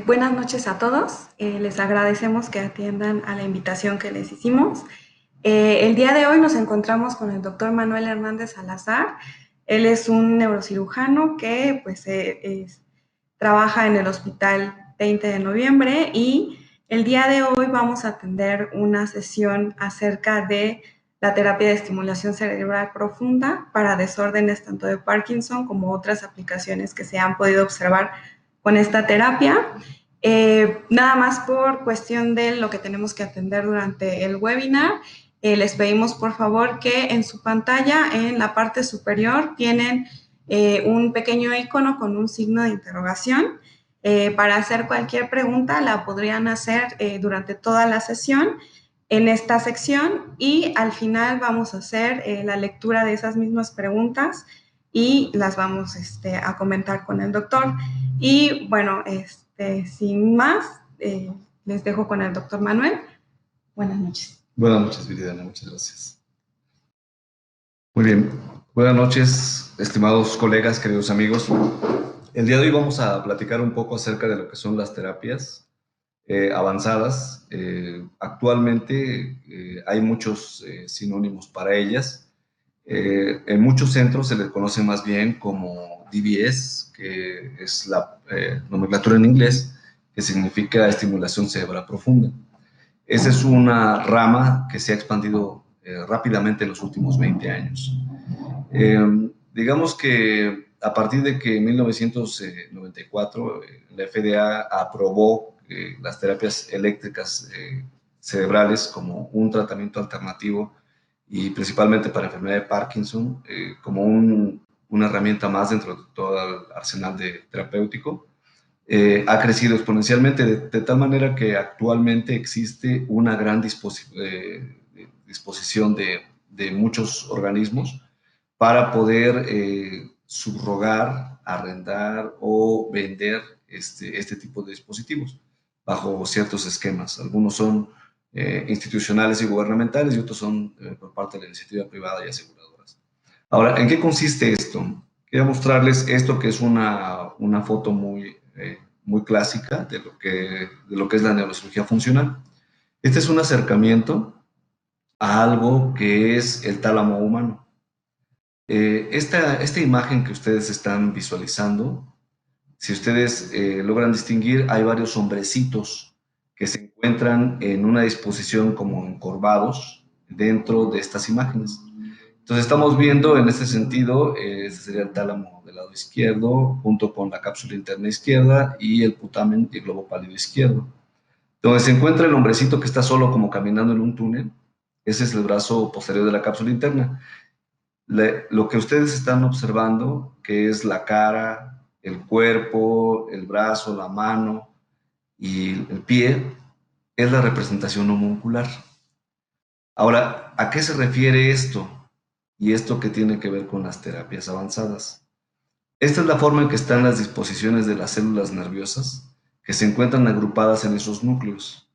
Buenas noches a todos. Les agradecemos que atiendan a la invitación que les hicimos. El día de hoy nos encontramos con el doctor Manuel Hernández Salazar. Él es un neurocirujano que trabaja en el Hospital 20 de Noviembre y el día de hoy vamos a atender una sesión acerca de la terapia de estimulación cerebral profunda para desórdenes tanto de Parkinson como otras aplicaciones que se han podido observar con esta terapia. Nada más por cuestión de lo que tenemos que atender durante el webinar, les pedimos por favor que en su pantalla, en la parte superior, tienen un pequeño icono con un signo de interrogación. Para hacer cualquier pregunta la podrían hacer durante toda la sesión en esta sección y al final vamos a hacer la lectura de esas mismas preguntas y las vamos a comentar con el doctor. Y bueno, sin más, les dejo con el doctor Manuel. Buenas noches. Buenas noches, Viridiana, muchas gracias. Muy bien, buenas noches, estimados colegas, queridos amigos. El día de hoy vamos a platicar un poco acerca de lo que son las terapias avanzadas. Actualmente hay muchos sinónimos para ellas. En muchos centros se les conoce más bien como DBS, que es la nomenclatura en inglés, que significa estimulación cerebral profunda. Esa es una rama que se ha expandido rápidamente en los últimos 20 años. Digamos que a partir de que en 1994 la FDA aprobó las terapias eléctricas cerebrales como un tratamiento alternativo y principalmente para enfermedad de Parkinson, como una herramienta más dentro de todo el arsenal terapéutico, ha crecido exponencialmente de tal manera que actualmente existe una gran disposición de muchos organismos para poder subrogar, arrendar o vender este tipo de dispositivos bajo ciertos esquemas. Algunos son institucionales y gubernamentales y otros son por parte de la iniciativa privada y aseguradoras. Ahora, ¿en qué consiste esto? Quería mostrarles esto que es una foto muy clásica de lo que es la neurocirugía funcional. Este es un acercamiento a algo que es el tálamo humano. Esta imagen que ustedes están visualizando, si ustedes logran distinguir, hay varios hombrecitos que se encuentran en una disposición como encorvados dentro de estas imágenes. Entonces estamos viendo en este sentido, este sería el tálamo del lado izquierdo, junto con la cápsula interna izquierda y el putamen y el globo pálido izquierdo. Donde se encuentra el hombrecito que está solo como caminando en un túnel, ese es el brazo posterior de la cápsula interna. Lo que ustedes están observando, que es la cara, el cuerpo, el brazo, la mano y el pie, es la representación homuncular. Ahora, ¿a qué se refiere esto? Y esto que tiene que ver con las terapias avanzadas. Esta es la forma en que están las disposiciones de las células nerviosas que se encuentran agrupadas en esos núcleos.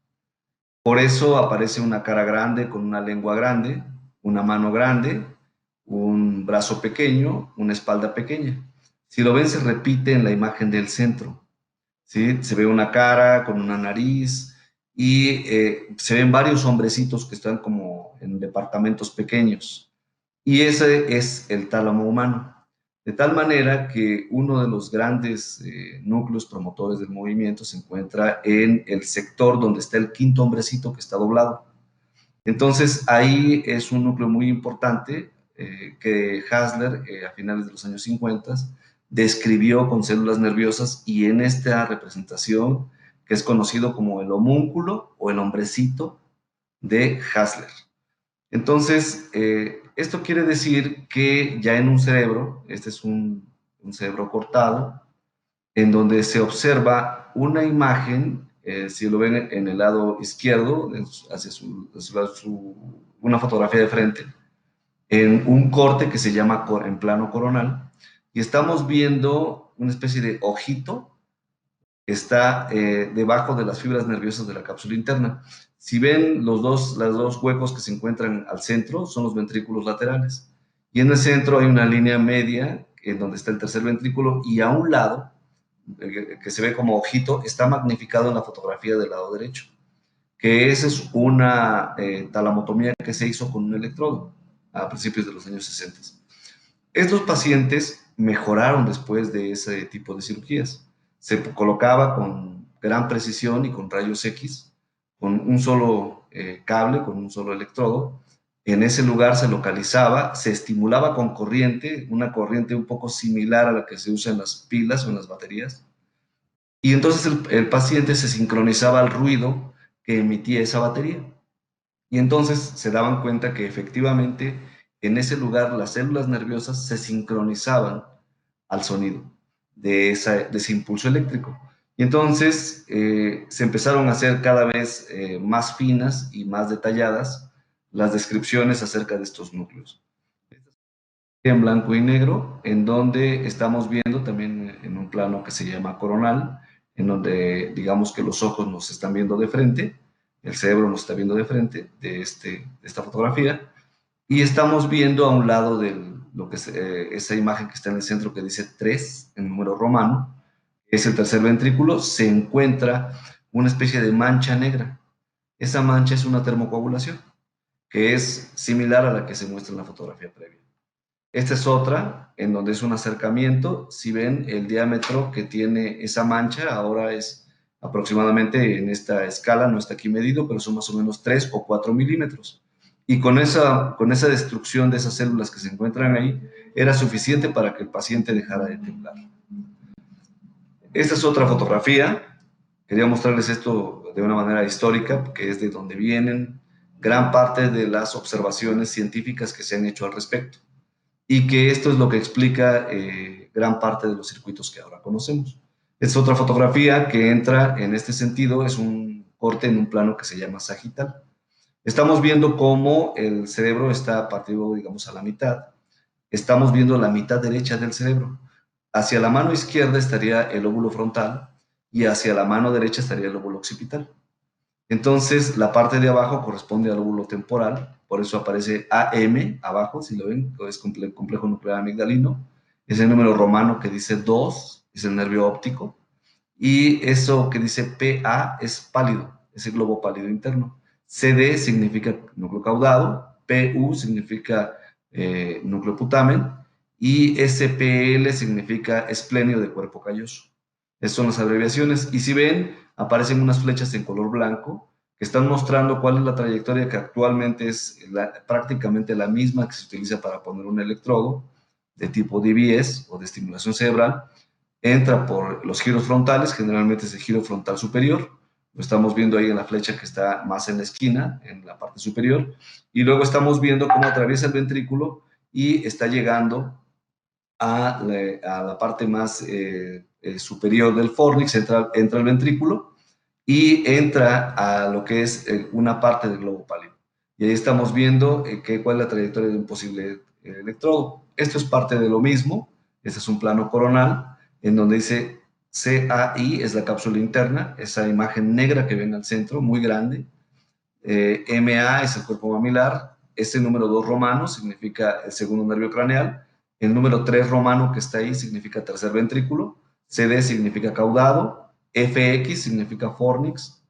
Por eso aparece una cara grande con una lengua grande, una mano grande, un brazo pequeño, una espalda pequeña. Si lo ven, se repite en la imagen del centro. ¿Sí? Se ve una cara con una nariz y se ven varios hombrecitos que están como en departamentos pequeños. Y ese es el tálamo humano. De tal manera que uno de los grandes núcleos promotores del movimiento se encuentra en el sector donde está el quinto hombrecito que está doblado. Entonces, ahí es un núcleo muy importante que Hasler, a finales de los años 50, describió con células nerviosas y en esta representación que es conocido como el homúnculo o el hombrecito de Hasler. Entonces, esto quiere decir que ya en un cerebro, este es un cerebro cortado, en donde se observa una imagen, si lo ven en el lado izquierdo, hacia una fotografía de frente, en un corte que se llama en plano coronal, y estamos viendo una especie de ojito que está debajo de las fibras nerviosas de la cápsula interna. Si ven los dos huecos que se encuentran al centro, son los ventrículos laterales. Y en el centro hay una línea media, en donde está el tercer ventrículo, y a un lado que se ve como ojito, está magnificado en la fotografía del lado derecho, que esa es una talamotomía que se hizo con un electrodo a principios de los años 60. Estos pacientes mejoraron después de ese tipo de cirugías. Se colocaba con gran precisión y con rayos X, con un solo cable, con un solo electrodo. En ese lugar se localizaba, se estimulaba con corriente, una corriente un poco similar a la que se usa en las pilas o en las baterías. Y entonces el paciente se sincronizaba al ruido que emitía esa batería. Y entonces se daban cuenta que efectivamente en ese lugar las células nerviosas se sincronizaban al sonido de ese impulso eléctrico. Y entonces se empezaron a hacer cada vez más finas y más detalladas las descripciones acerca de estos núcleos. En blanco y negro, en donde estamos viendo también en un plano que se llama coronal, en donde digamos que los ojos nos están viendo de frente, el cerebro nos está viendo de frente de esta fotografía, y estamos viendo a un lado de lo que es, esa imagen que está en el centro que dice 3 en número romano, que es el tercer ventrículo, se encuentra una especie de mancha negra. Esa mancha es una termocoagulación, que es similar a la que se muestra en la fotografía previa. Esta es otra, en donde es un acercamiento. Si ven, el diámetro que tiene esa mancha ahora es aproximadamente en esta escala, no está aquí medido, pero son más o menos 3 o 4 milímetros. Y con esa destrucción de esas células que se encuentran ahí, era suficiente para que el paciente dejara de temblar. Esta es otra fotografía. Quería mostrarles esto de una manera histórica, que es de donde vienen gran parte de las observaciones científicas que se han hecho al respecto. Y que esto es lo que explica gran parte de los circuitos que ahora conocemos. Es otra fotografía que entra en este sentido, es un corte en un plano que se llama sagital. Estamos viendo cómo el cerebro está partido, digamos, a la mitad. Estamos viendo la mitad derecha del cerebro. Hacia la mano izquierda estaría el lóbulo frontal y hacia la mano derecha estaría el lóbulo occipital. Entonces, la parte de abajo corresponde al lóbulo temporal, por eso aparece AM abajo, si lo ven, es complejo nuclear amigdalino. Es el número romano que dice 2, es el nervio óptico. Y eso que dice PA es pálido, es el globo pálido interno. CD significa núcleo caudado, PU significa núcleo putamen, y SPL significa esplenio de cuerpo calloso. Esas son las abreviaciones. Y si ven, aparecen unas flechas en color blanco que están mostrando cuál es la trayectoria que actualmente es prácticamente la misma que se utiliza para poner un electrodo de tipo DBS o de estimulación cerebral. Entra por los giros frontales, generalmente es el giro frontal superior, lo estamos viendo ahí en la flecha que está más en la esquina, en la parte superior, y luego estamos viendo cómo atraviesa el ventrículo y está llegando a la parte más superior del fornix, entra el ventrículo y entra a lo que es una parte del globo pálido. Y ahí estamos viendo cuál es la trayectoria de un posible electrodo. Esto es parte de lo mismo. Este es un plano coronal en donde dice CAI, es la cápsula interna, esa imagen negra que ven al centro, muy grande. MA es el cuerpo mamilar. Ese número 2 romano significa el segundo nervio craneal. El número 3 romano que está ahí significa tercer ventrículo. CD significa caudado. FX significa fornix.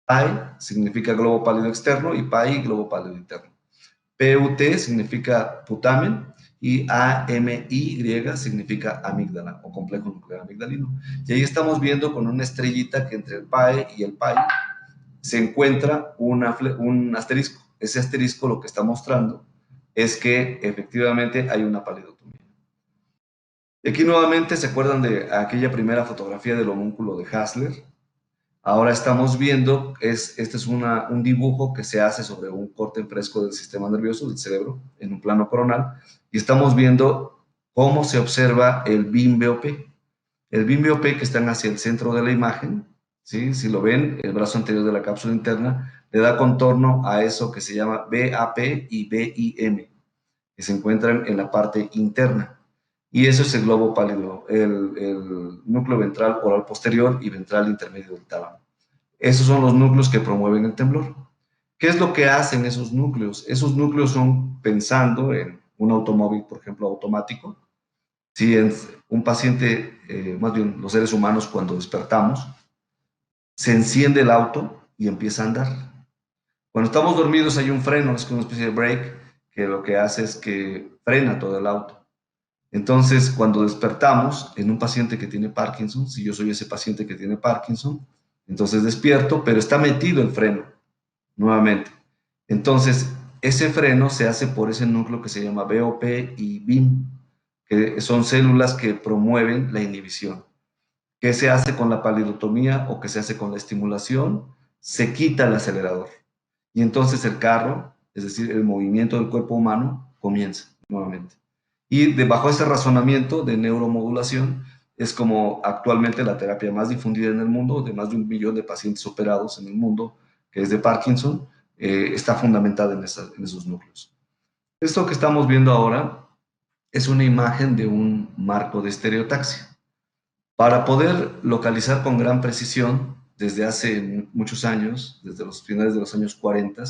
PI significa globo pálido externo y PI globo pálido interno. PUT significa putamen y AMY significa amígdala o complejo nuclear amigdalino. Y ahí estamos viendo con una estrellita que entre el PAE y el PAI se encuentra un asterisco. Ese asterisco lo que está mostrando es que efectivamente hay una palidotomía. Aquí nuevamente se acuerdan de aquella primera fotografía del homúnculo de Hassler. Ahora estamos viendo, este es un dibujo que se hace sobre un corte en fresco del sistema nervioso, del cerebro, en un plano coronal, y estamos viendo cómo se observa el BIM BOP. El BIM BOP que están hacia el centro de la imagen, ¿sí? Si lo ven, el brazo anterior de la cápsula interna le da contorno a eso que se llama BAP y BIM, que se encuentran en la parte interna. Y eso es el globo pálido, el núcleo ventral oral posterior y ventral intermedio del tálamo. Esos son los núcleos que promueven el temblor. ¿Qué es lo que hacen esos núcleos? Esos núcleos son pensando en un automóvil, por ejemplo, automático. Si en un paciente, más bien los seres humanos, cuando despertamos, se enciende el auto y empieza a andar. Cuando estamos dormidos hay un freno, es como una especie de brake, que lo que hace es que frena todo el auto. Entonces, cuando despertamos en un paciente que tiene Parkinson, si yo soy ese paciente que tiene Parkinson, entonces despierto, pero está metido el freno nuevamente. Entonces, ese freno se hace por ese núcleo que se llama BOP y BIM, que son células que promueven la inhibición. ¿Qué se hace con la palidotomía o qué se hace con la estimulación? Se quita el acelerador. Y entonces el carro, es decir, el movimiento del cuerpo humano, comienza nuevamente. Y bajo ese razonamiento de neuromodulación, es como actualmente la terapia más difundida en el mundo, de más de 1 millón de pacientes operados en el mundo, que es de Parkinson, está fundamentada en esos núcleos. Esto que estamos viendo ahora es una imagen de un marco de estereotaxia. Para poder localizar con gran precisión, desde hace muchos años, desde los finales de los años 40,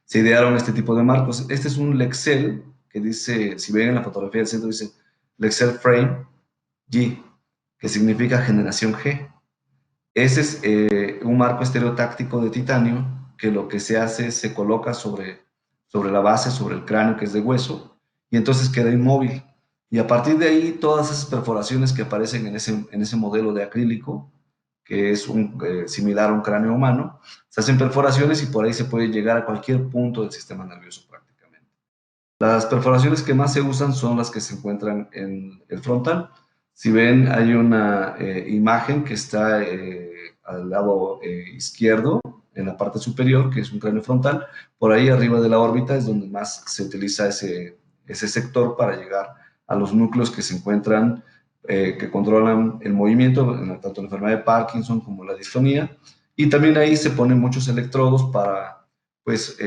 se idearon este tipo de marcos. Este es un Lexel que dice, si ven en la fotografía del centro, dice Lexel Frame G, que significa generación G. Ese es un marco estereotáctico de titanio que lo que se hace es se coloca sobre la base, sobre el cráneo que es de hueso, y entonces queda inmóvil. Y a partir de ahí, todas esas perforaciones que aparecen en ese modelo de acrílico, que es similar a un cráneo humano, se hacen perforaciones y por ahí se puede llegar a cualquier punto del sistema nervioso prácticamente. Las perforaciones que más se usan son las que se encuentran en el frontal. Si ven, hay una imagen que está al lado izquierdo, en la parte superior, que es un cráneo frontal. Por ahí arriba de la órbita es donde más se utiliza ese sector para llegar a los núcleos que se encuentran, que controlan el movimiento, tanto la enfermedad de Parkinson como la distonía. Y también ahí se ponen muchos electrodos pues,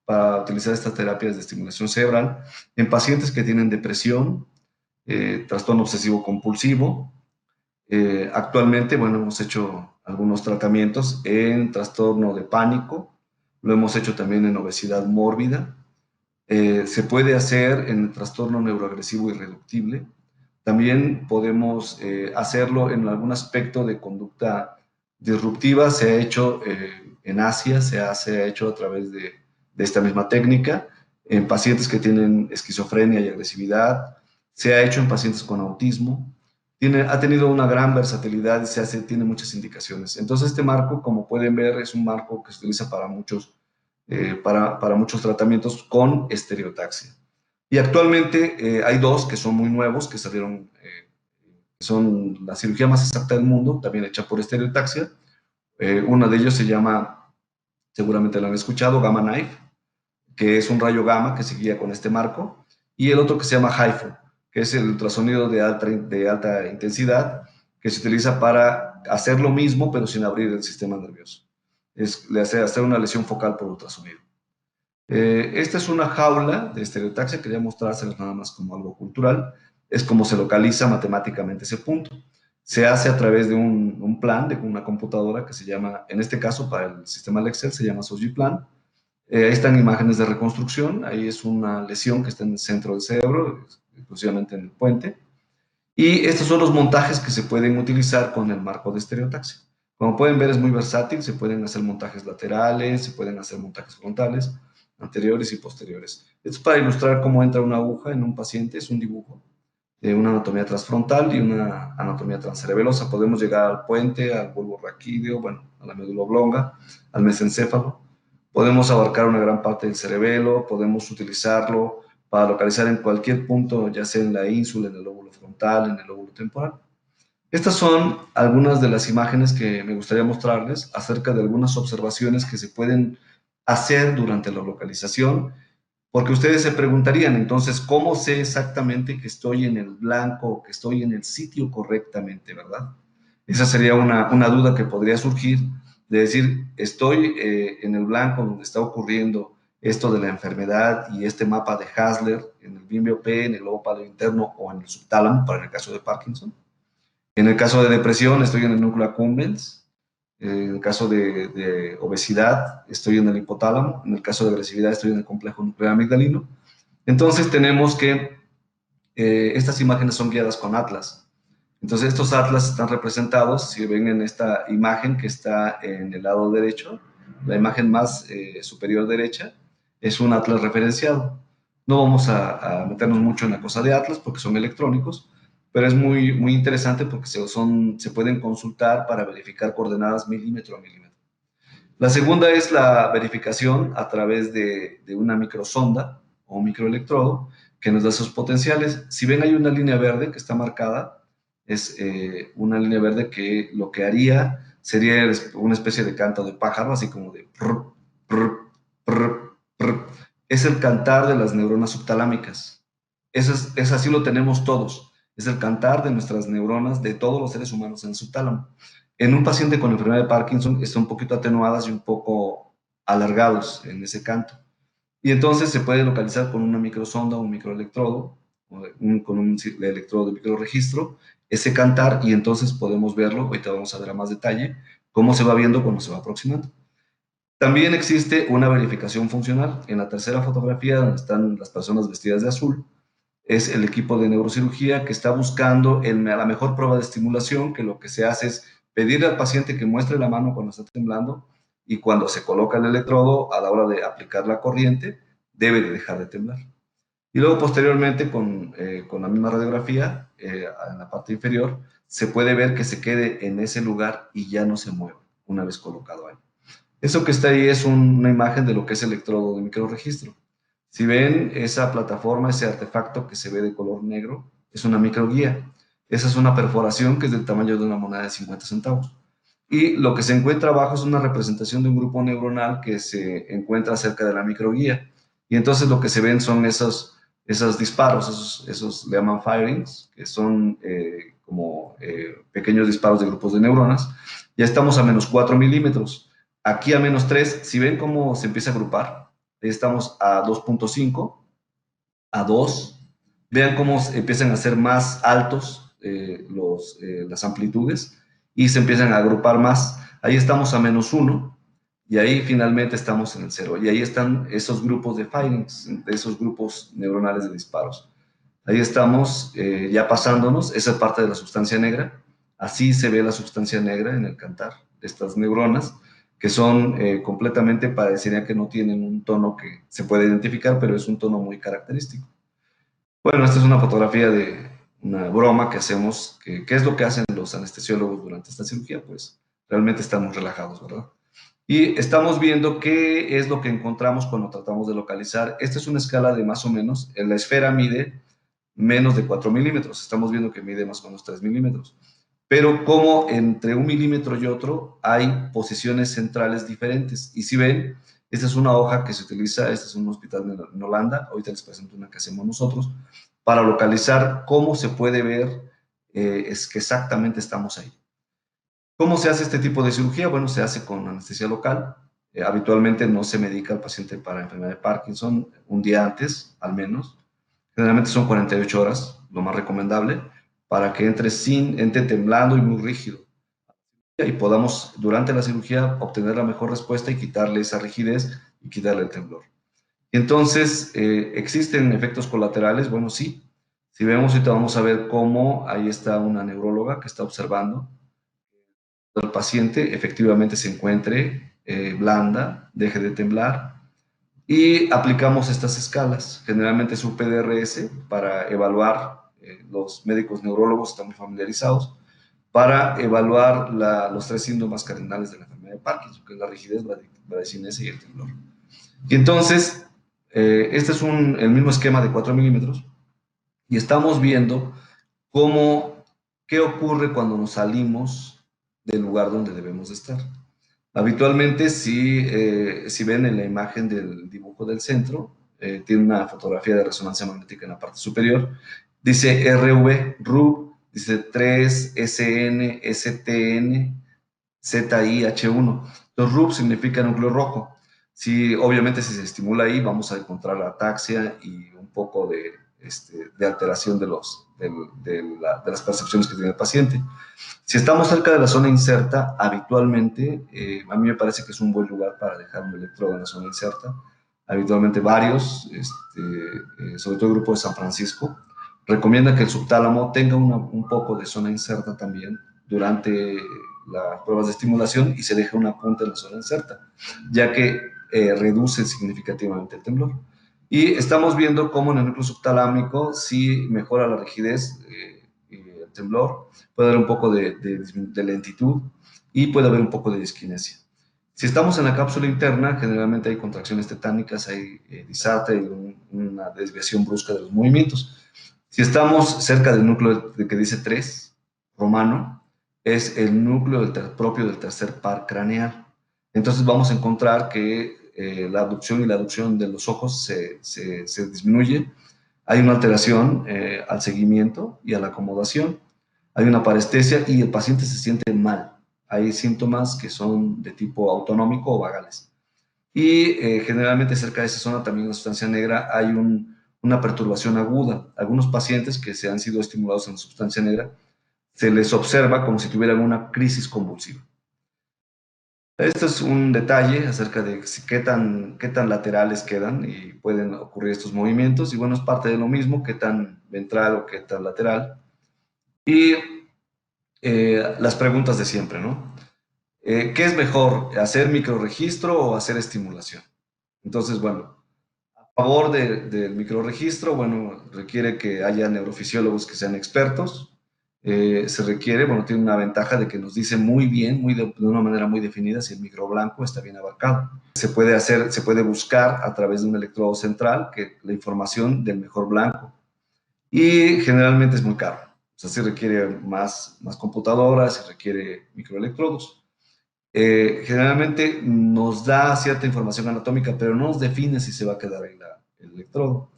para utilizar estas terapias de estimulación cerebral en pacientes que tienen depresión, trastorno obsesivo compulsivo. Actualmente, bueno, hemos hecho algunos tratamientos en trastorno de pánico, lo hemos hecho también en obesidad mórbida, se puede hacer en el trastorno neuroagresivo irreductible. También podemos hacerlo en algún aspecto de conducta disruptiva. Se ha hecho en Asia, se ha hecho a través de esta misma técnica, en pacientes que tienen esquizofrenia y agresividad. Se ha hecho en pacientes con autismo. Ha tenido una gran versatilidad y tiene muchas indicaciones. Entonces, este marco, como pueden ver, es un marco que se utiliza para muchos tratamientos con estereotaxia. Y actualmente hay dos que son muy nuevos, que salieron, que son la cirugía más exacta del mundo, también hecha por estereotaxia. Uno de ellos se llama, seguramente lo han escuchado, Gamma Knife, que es un rayo gamma que se guía con este marco, y el otro que se llama HIFU, que es el ultrasonido de alta intensidad, que se utiliza para hacer lo mismo, pero sin abrir el sistema nervioso. Le hace hacer una lesión focal por ultrasonido. Esta es una jaula de estereotaxia, quería mostrárselas nada más como algo cultural. Es como se localiza matemáticamente ese punto. Se hace a través de un plan, de una computadora que se llama, en este caso para el sistema Excel, se llama SOGI-Plan. Ahí están imágenes de reconstrucción, ahí es una lesión que está en el centro del cerebro, exclusivamente en el puente. Y estos son los montajes que se pueden utilizar con el marco de estereotaxia. Como pueden ver, es muy versátil, se pueden hacer montajes laterales, se pueden hacer montajes frontales, anteriores y posteriores. Esto es para ilustrar cómo entra una aguja en un paciente, es un dibujo de una anatomía transfrontal y una anatomía transcerebelosa. Podemos llegar al puente, al bulbo raquídeo, bueno, a la médula oblonga, al mesencéfalo. Podemos abarcar una gran parte del cerebelo, podemos utilizarlo para localizar en cualquier punto, ya sea en la ínsula, en el lóbulo frontal, en el lóbulo temporal. Estas son algunas de las imágenes que me gustaría mostrarles acerca de algunas observaciones que se pueden hacer durante la localización, porque ustedes se preguntarían, entonces, ¿cómo sé exactamente que estoy en el blanco, que estoy en el sitio correctamente, verdad? Esa sería una duda que podría surgir de decir, estoy en el blanco donde está ocurriendo esto de la enfermedad y este mapa de Hasler en el BIM-BOP, en el lobo pálido interno o en el subtálamo, para el caso de Parkinson. En el caso de depresión, estoy en el núcleo accumbens. En el caso de obesidad, estoy en el hipotálamo. En el caso de agresividad, estoy en el complejo nuclear amigdalino. Entonces, tenemos que estas imágenes son guiadas con atlas. Entonces, estos atlas están representados, si ven en esta imagen que está en el lado derecho, la imagen más superior derecha, es un atlas referenciado. No vamos a meternos mucho en la cosa de atlas porque son electrónicos, pero es muy, muy interesante porque se pueden consultar para verificar coordenadas milímetro a milímetro. La segunda es la verificación a través de una microsonda o un microelectrodo que nos da sus potenciales. Si ven, hay una línea verde que está marcada, es una línea verde que lo que haría sería una especie de canto de pájaro, así como de prr, prr, prr, prr. Es el cantar de las neuronas subtalámicas. Es así lo tenemos todos. Es el cantar de nuestras neuronas, de todos los seres humanos en el subtálamo. En un paciente con enfermedad de Parkinson están un poquito atenuadas y un poco alargados en ese canto. Y entonces se puede localizar con una microsonda o un microelectrodo, con un electrodo de microregistro, ese cantar, y entonces podemos verlo. Ahorita vamos a ver a más detalle cómo se va viendo cuando se va aproximando. También existe una verificación funcional. En la tercera fotografía, donde están las personas vestidas de azul, es el equipo de neurocirugía que está buscando la mejor prueba de estimulación, que lo que se hace es pedirle al paciente que muestre la mano cuando está temblando, y cuando se coloca el electrodo, a la hora de aplicar la corriente, debe de dejar de temblar. Y luego posteriormente con la misma radiografía, en la parte inferior, se puede ver que se quede en ese lugar y ya no se mueve una vez colocado ahí. Eso que está ahí es una imagen de lo que es el electrodo de microregistro. Si ven esa plataforma, ese artefacto que se ve de color negro, es una microguía. Esa es una perforación que es del tamaño de una moneda de 50 centavos. Y lo que se encuentra abajo es una representación de un grupo neuronal que se encuentra cerca de la microguía. Y entonces lo que se ven son esos disparos, esos le llaman firings, que son como pequeños disparos de grupos de neuronas. Ya estamos a menos 4 milímetros. Aquí a menos 3, si ven cómo se empieza a agrupar, estamos a 2.5, a 2. Vean cómo empiezan a ser más altos las amplitudes y se empiezan a agrupar más. Ahí estamos a menos 1 y ahí finalmente estamos en el 0. Y ahí están esos grupos de firings, esos grupos neuronales de disparos. Ahí estamos ya pasándonos, esa es parte de la sustancia negra. Así se ve la sustancia negra en el cantar de estas neuronas, que son completamente, parecería que no tienen un tono que se puede identificar, pero es un tono muy característico. Bueno, esta es una fotografía de una broma que hacemos, ¿qué es lo que hacen los anestesiólogos durante esta cirugía? Pues realmente estamos relajados, ¿verdad? Y estamos viendo qué es lo que encontramos cuando tratamos de localizar. Esta es una escala de más o menos, en la esfera mide menos de 4 milímetros, estamos viendo que mide más o menos 3 milímetros. Pero como entre un milímetro y otro hay posiciones centrales diferentes. Y si ven, esta es una hoja que se utiliza, este es un hospital en Holanda, ahorita les presento una que hacemos nosotros, para localizar cómo se puede ver es que exactamente estamos ahí. ¿Cómo se hace este tipo de cirugía? Bueno, se hace con anestesia local. Habitualmente no se medica al paciente para enfermedad de Parkinson un día antes, al menos. Generalmente son 48 horas, lo más recomendable, para que entre temblando y muy rígido. Y podamos, durante la cirugía, obtener la mejor respuesta y quitarle esa rigidez y quitarle el temblor. Entonces, ¿existen efectos colaterales? Bueno, sí. Si vemos, ahorita vamos a ver cómo ahí está una neuróloga que está observando el paciente efectivamente se encuentre blanda, deje de temblar, y aplicamos estas escalas. Generalmente es un PDRS para evaluar, los médicos neurólogos están muy familiarizados, para evaluar los tres síntomas cardinales de la enfermedad de Parkinson, que es la rigidez, la bradicinesia y el temblor. Y entonces, este es el mismo esquema de 4 milímetros, y estamos viendo qué ocurre cuando nos salimos del lugar donde debemos de estar. Habitualmente, si ven en la imagen del dibujo del centro, tiene una fotografía de resonancia magnética en la parte superior. Dice RV, dice 3, SN, STN, ZIH1. Los RUB significa núcleo rojo. Obviamente, si se estimula ahí, vamos a encontrar la ataxia y un poco de alteración de las percepciones que tiene el paciente. Si estamos cerca de la zona inserta, habitualmente, a mí me parece que es un buen lugar para dejar un electrodo en la zona inserta. Habitualmente varios, sobre todo el grupo de San Francisco, Recomienda que el subtálamo tenga un poco de zona inserta también durante las pruebas de estimulación y se deje una punta en la zona inserta, ya que reduce significativamente el temblor. Y estamos viendo cómo en el núcleo subtalámico sí mejora la rigidez, el temblor, puede haber un poco de lentitud y puede haber un poco de disquinesia. Si estamos en la cápsula interna, generalmente hay contracciones tetánicas, hay disartre y una desviación brusca de los movimientos. Si estamos cerca del núcleo que dice 3, romano, es el núcleo propio del tercer par craneal. Entonces vamos a encontrar que la abducción y la aducción de los ojos se disminuye. Hay una alteración al seguimiento y a la acomodación. Hay una parestesia y el paciente se siente mal. Hay síntomas que son de tipo autonómico o vagales. Y generalmente cerca de esa zona también la sustancia negra hay una perturbación aguda. Algunos pacientes que se han sido estimulados en la sustancia negra se les observa como si tuvieran una crisis convulsiva. Esto es un detalle acerca de qué tan laterales quedan y pueden ocurrir estos movimientos. Y bueno, es parte de lo mismo, qué tan ventral o qué tan lateral. Y las preguntas de siempre, ¿no? ¿Qué es mejor, hacer microregistro o hacer estimulación? Entonces, bueno, a favor del microregistro, bueno, requiere que haya neurofisiólogos que sean expertos. Se requiere, bueno, tiene una ventaja de que nos dice muy bien, de una manera muy definida, si el microblanco está bien abarcado. Se puede buscar a través de un electrodo central que la información del mejor blanco. Y generalmente es muy caro. O sea, sí requiere más computadoras, se requiere microelectrodos. Generalmente nos da cierta información anatómica, pero no nos define si se va a quedar ahí el electrodo.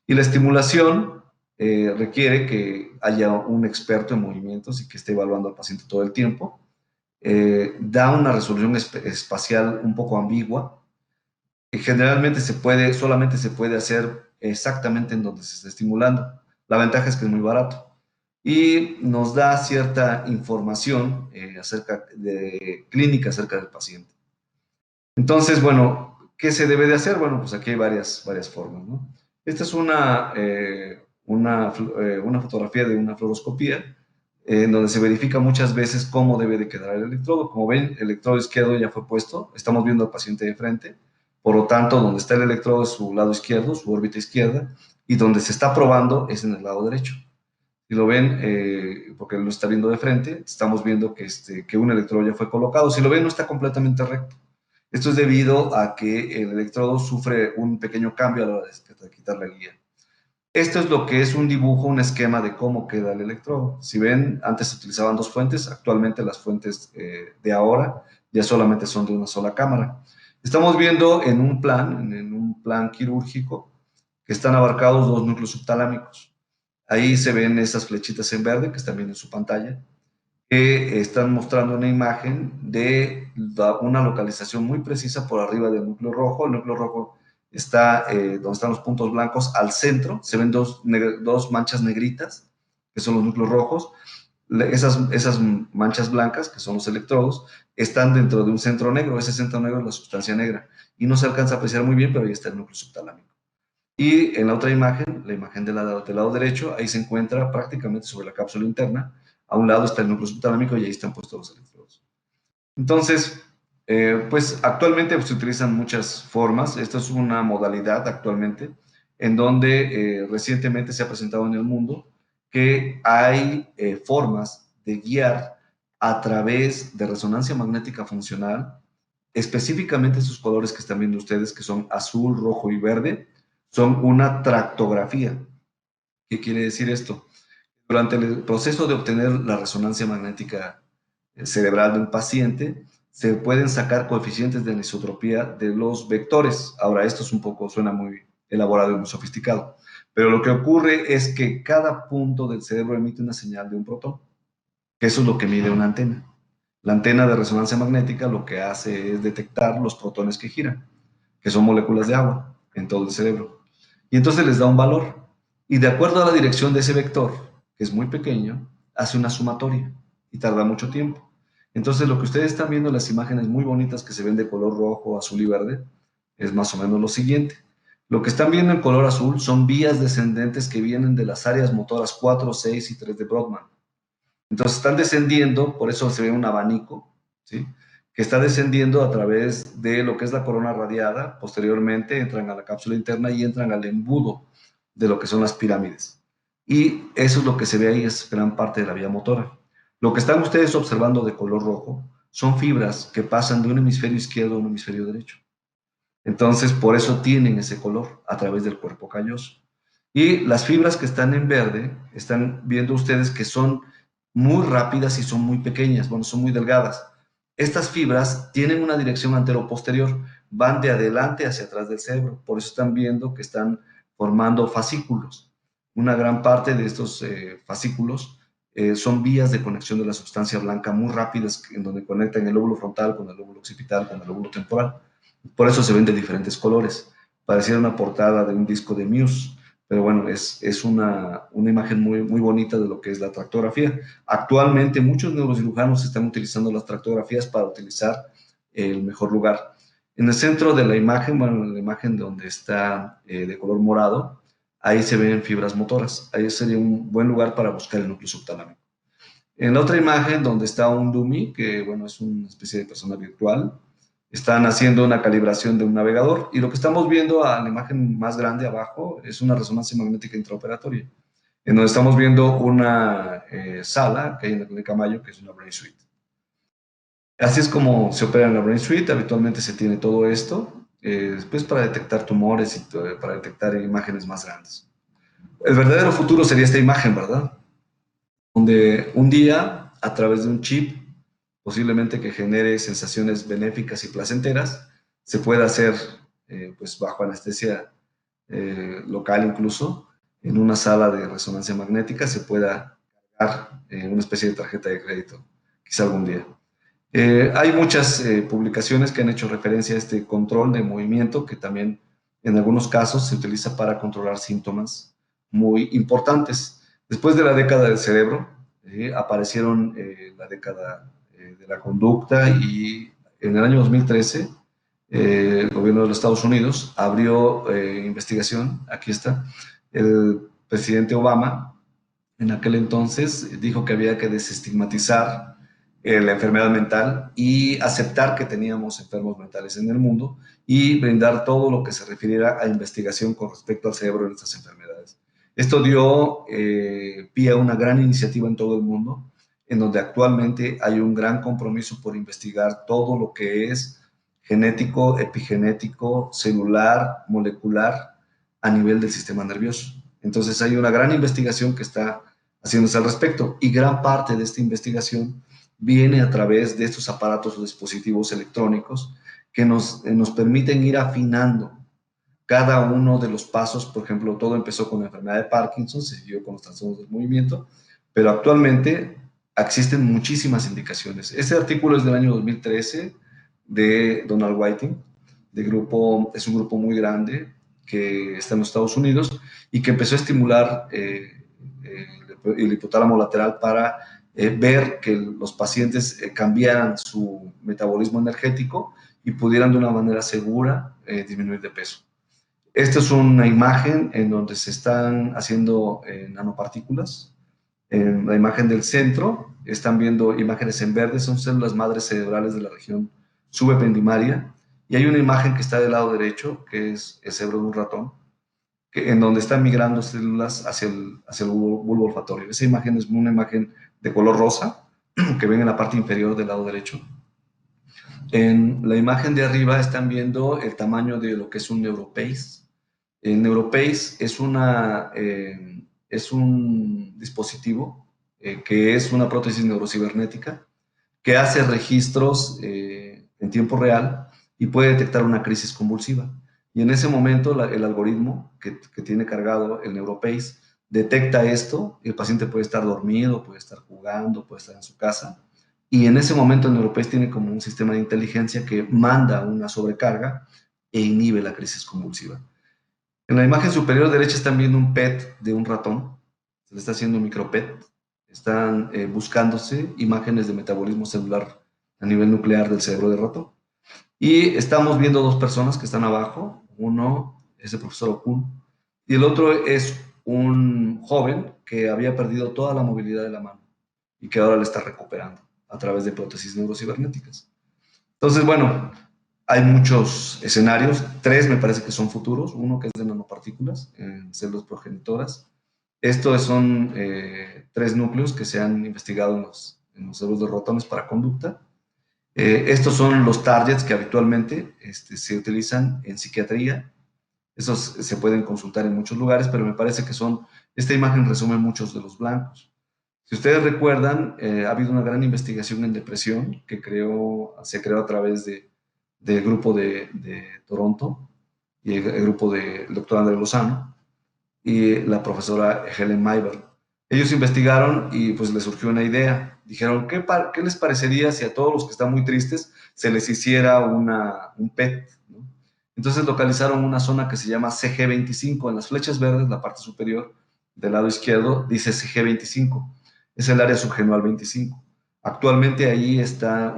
Y la estimulación requiere que haya un experto en movimientos y que esté evaluando al paciente todo el tiempo. Da una resolución espacial un poco ambigua. Generalmente solamente se puede hacer exactamente en donde se está estimulando. La ventaja es que es muy barato y nos da cierta información acerca de clínica acerca del paciente. Entonces, bueno, ¿qué se debe de hacer? Bueno, pues aquí hay varias formas, ¿no? Esta es una fotografía de una fluoroscopía en donde se verifica muchas veces cómo debe de quedar el electrodo. Como ven, el electrodo izquierdo ya fue puesto, estamos viendo al paciente de frente, por lo tanto, donde está el electrodo es su lado izquierdo, su órbita izquierda, y donde se está probando es en el lado derecho. Si lo ven, porque lo está viendo de frente, estamos viendo que un electrodo ya fue colocado. Si lo ven, no está completamente recto. Esto es debido a que el electrodo sufre un pequeño cambio a la hora de quitar la guía. Esto es lo que es un dibujo, un esquema de cómo queda el electrodo. Si ven, antes se utilizaban dos fuentes, actualmente las fuentes de ahora ya solamente son de una sola cámara. Estamos viendo en un plan quirúrgico, que están abarcados dos núcleos subtalámicos. Ahí se ven esas flechitas en verde que están viendo en su pantalla, que están mostrando una imagen de una localización muy precisa por arriba del núcleo rojo. El núcleo rojo está donde están los puntos blancos, al centro se ven dos manchas negritas, que son los núcleos rojos. Esas manchas blancas, que son los electrodos, están dentro de un centro negro. Ese centro negro es la sustancia negra y no se alcanza a apreciar muy bien, pero ahí está el núcleo subtalámico. Y en la otra imagen, la imagen del lado derecho, ahí se encuentra prácticamente sobre la cápsula interna. A un lado está el núcleo subtalámico y ahí están puestos los electrodos. Entonces, pues actualmente se utilizan muchas formas. Esta es una modalidad actualmente en donde recientemente se ha presentado en el mundo que hay formas de guiar a través de resonancia magnética funcional, específicamente sus colores que están viendo ustedes, que son azul, rojo y verde, son una tractografía. ¿Qué quiere decir esto? Durante el proceso de obtener la resonancia magnética cerebral de un paciente, se pueden sacar coeficientes de anisotropía de los vectores. Ahora, esto es suena muy elaborado y muy sofisticado, pero lo que ocurre es que cada punto del cerebro emite una señal de un protón, que eso es lo que mide una antena. La antena de resonancia magnética lo que hace es detectar los protones que giran, que son moléculas de agua en todo el cerebro. Y entonces les da un valor. Y de acuerdo a la dirección de ese vector, que es muy pequeño, hace una sumatoria y tarda mucho tiempo. Entonces lo que ustedes están viendo en las imágenes muy bonitas que se ven de color rojo, azul y verde, es más o menos lo siguiente. Lo que están viendo en color azul son vías descendentes que vienen de las áreas motoras 4, 6 y 3 de Brodmann. Entonces están descendiendo, por eso se ve un abanico, ¿sí? Que está descendiendo a través de lo que es la corona radiada. Posteriormente entran a la cápsula interna y entran al embudo de lo que son las pirámides. Y eso es lo que se ve ahí, es gran parte de la vía motora. Lo que están ustedes observando de color rojo son fibras que pasan de un hemisferio izquierdo a un hemisferio derecho. Entonces, por eso tienen ese color a través del cuerpo calloso. Y las fibras que están en verde, están viendo ustedes que son muy rápidas y son muy pequeñas, bueno, son muy delgadas. Estas fibras tienen una dirección antero-posterior, van de adelante hacia atrás del cerebro, por eso están viendo que están formando fascículos. Una gran parte de estos fascículos son vías de conexión de la sustancia blanca muy rápidas, en donde conectan el lóbulo frontal con el lóbulo occipital, con el lóbulo temporal. Por eso se ven de diferentes colores. Pareciera una portada de un disco de Muse, pero bueno, es una imagen muy, muy bonita de lo que es la tractografía. Actualmente muchos neurocirujanos están utilizando las tractografías para utilizar el mejor lugar. En el centro de la imagen, bueno, la imagen donde está de color morado, ahí se ven fibras motoras. Ahí sería un buen lugar para buscar el núcleo subtalámico. En la otra imagen, donde está un dummy, que bueno, es una especie de persona virtual, están haciendo una calibración de un navegador y lo que estamos viendo a la imagen más grande abajo es una resonancia magnética intraoperatoria, en donde estamos viendo una sala que hay en la Clínica Mayo, que es una Brain Suite. Así es como se opera en la Brain Suite. Habitualmente se tiene todo esto pues para detectar tumores y para detectar imágenes más grandes. El verdadero futuro sería esta imagen, ¿verdad? Donde un día, a través de un chip, posiblemente que genere sensaciones benéficas y placenteras, se pueda hacer pues bajo anestesia local incluso, en una sala de resonancia magnética, se pueda cargar una especie de tarjeta de crédito, quizá algún día. Hay muchas publicaciones que han hecho referencia a este control de movimiento, que también en algunos casos se utiliza para controlar síntomas muy importantes. Después de la década del cerebro, aparecieron la década de la conducta, y en el año 2013 el gobierno de los Estados Unidos abrió investigación. Aquí está. El presidente Obama en aquel entonces dijo que había que desestigmatizar la enfermedad mental y aceptar que teníamos enfermos mentales en el mundo y brindar todo lo que se refiriera a investigación con respecto al cerebro de estas enfermedades. Esto dio pie a una gran iniciativa en todo el mundo, en donde actualmente hay un gran compromiso por investigar todo lo que es genético, epigenético, celular, molecular, a nivel del sistema nervioso. Entonces hay una gran investigación que está haciéndose al respecto, y gran parte de esta investigación viene a través de estos aparatos o dispositivos electrónicos que nos permiten ir afinando cada uno de los pasos. Por ejemplo, todo empezó con la enfermedad de Parkinson, se siguió con los trastornos del movimiento, pero actualmente existen muchísimas indicaciones. Este artículo es del año 2013 de Donald Whiting, es un grupo muy grande que está en los Estados Unidos y que empezó a estimular el hipotálamo lateral para ver que los pacientes cambiaran su metabolismo energético y pudieran de una manera segura disminuir de peso. Esta es una imagen en donde se están haciendo nanopartículas. En la imagen del centro están viendo imágenes en verde, son células madres cerebrales de la región subependimaria, y hay una imagen que está del lado derecho, que es el cerebro de un ratón, en donde están migrando células hacia el bulbo olfatorio. Esa imagen es una imagen de color rosa que ven en la parte inferior del lado derecho. En la imagen de arriba están viendo el tamaño de lo que es un NeuroPace. El NeuroPace es un dispositivo que es una prótesis neurocibernética que hace registros en tiempo real y puede detectar una crisis convulsiva. Y en ese momento el algoritmo que tiene cargado el NeuroPace detecta esto, y el paciente puede estar dormido, puede estar jugando, puede estar en su casa, y en ese momento el NeuroPace tiene como un sistema de inteligencia que manda una sobrecarga e inhibe la crisis convulsiva. En la imagen superior derecha están viendo un PET de un ratón, se le está haciendo un microPET, están buscándose imágenes de metabolismo celular a nivel nuclear del cerebro del ratón. Y estamos viendo dos personas que están abajo. Uno es el profesor Okun, y el otro es un joven que había perdido toda la movilidad de la mano y que ahora la está recuperando a través de prótesis neurocibernéticas. Entonces, bueno, hay muchos escenarios, 3 me parece que son futuros, uno que es de nanopartículas en células progenitoras. Estos son 3 núcleos que se han investigado en los cerebros de ratones para conducta. Estos son los targets que habitualmente se utilizan en psiquiatría. Esos se pueden consultar en muchos lugares, pero me parece que esta imagen resume muchos de los blancos. Si ustedes recuerdan, ha habido una gran investigación en depresión que se creó a través del grupo de Toronto y el grupo del doctor André Lozano y la profesora Helen Mayberg. Ellos investigaron y pues les surgió una idea. Dijeron, ¿qué les parecería si a todos los que están muy tristes se les hiciera un PET? ¿No? Entonces localizaron una zona que se llama CG25. En las flechas verdes, la parte superior del lado izquierdo, dice CG25. Es el área subgenual 25. Actualmente ahí está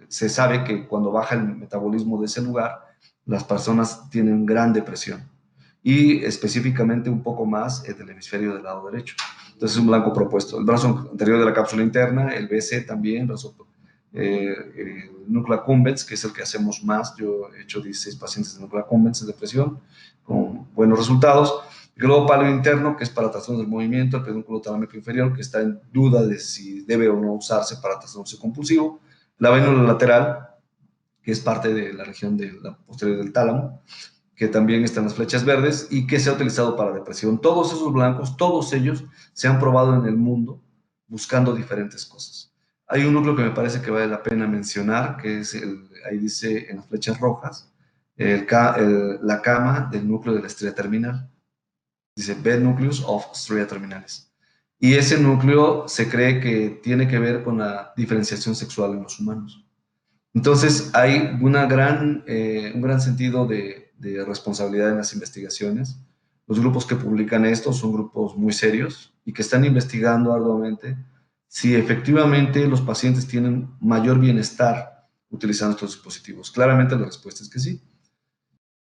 se sabe que cuando baja el metabolismo de ese lugar, las personas tienen gran depresión y específicamente un poco más del hemisferio del lado derecho. Entonces es un blanco propuesto. El brazo anterior de la cápsula interna, el BC también, el núcleo accumbens, que es el que hacemos más. Yo he hecho 16 pacientes de núcleo accumbens en depresión con buenos resultados. El globo pálido interno, que es para trastornos del movimiento, el pedúnculo talámico inferior, que está en duda de si debe o no usarse para trastorno compulsivo. La vénula lateral, que es parte de la región de la posterior del tálamo, que también están las flechas verdes y que se ha utilizado para depresión. Todos esos blancos, todos ellos se han probado en el mundo buscando diferentes cosas. Hay un núcleo que me parece que vale la pena mencionar, que es ahí dice en las flechas rojas, la cama del núcleo de la estrella terminal. Dice bed nucleus of stria terminalis. Y ese núcleo se cree que tiene que ver con la diferenciación sexual en los humanos. Entonces hay un gran sentido de responsabilidad en las investigaciones. Los grupos que publican esto son grupos muy serios y que están investigando arduamente si efectivamente los pacientes tienen mayor bienestar utilizando estos dispositivos. Claramente la respuesta es que sí.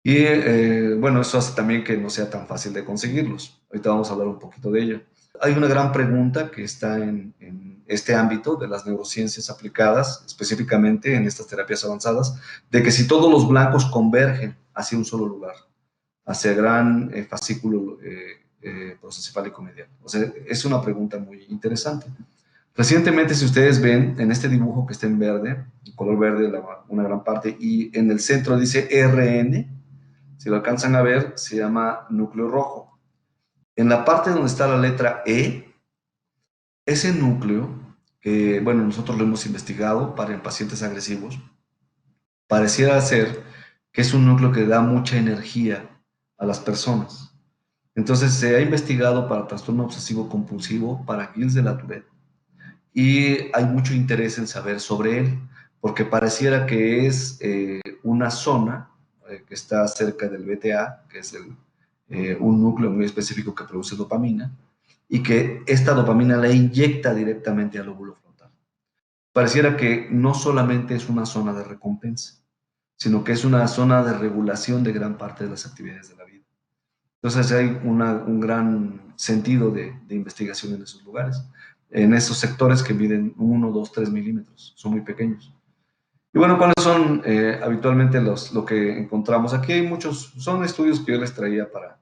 Y bueno, eso hace también que no sea tan fácil de conseguirlos. Ahorita vamos a hablar un poquito de ello. Hay una gran pregunta que está en este ámbito de las neurociencias aplicadas, específicamente en estas terapias avanzadas, de que si todos los blancos convergen hacia un solo lugar, hacia el gran fascículo prosencefálico medial. O sea, es una pregunta muy interesante. Recientemente, si ustedes ven en este dibujo que está en verde, en color verde, una gran parte, y en el centro dice RN, si lo alcanzan a ver, se llama núcleo rojo. En la parte donde está la letra E, ese núcleo, que bueno, nosotros lo hemos investigado en pacientes agresivos, pareciera ser que es un núcleo que da mucha energía a las personas. Entonces se ha investigado para trastorno obsesivo compulsivo, para Gilles de la Tourette, y hay mucho interés en saber sobre él, porque pareciera que es una zona que está cerca del BTA, que es un núcleo muy específico que produce dopamina, y que esta dopamina la inyecta directamente al lóbulo frontal. Pareciera que no solamente es una zona de recompensa, sino que es una zona de regulación de gran parte de las actividades de la vida. Entonces hay un gran sentido de investigación en esos lugares, en esos sectores que miden 1, 2, 3 milímetros, son muy pequeños. Y bueno, ¿cuáles son habitualmente lo que encontramos? Aquí hay muchos, son estudios que yo les traía para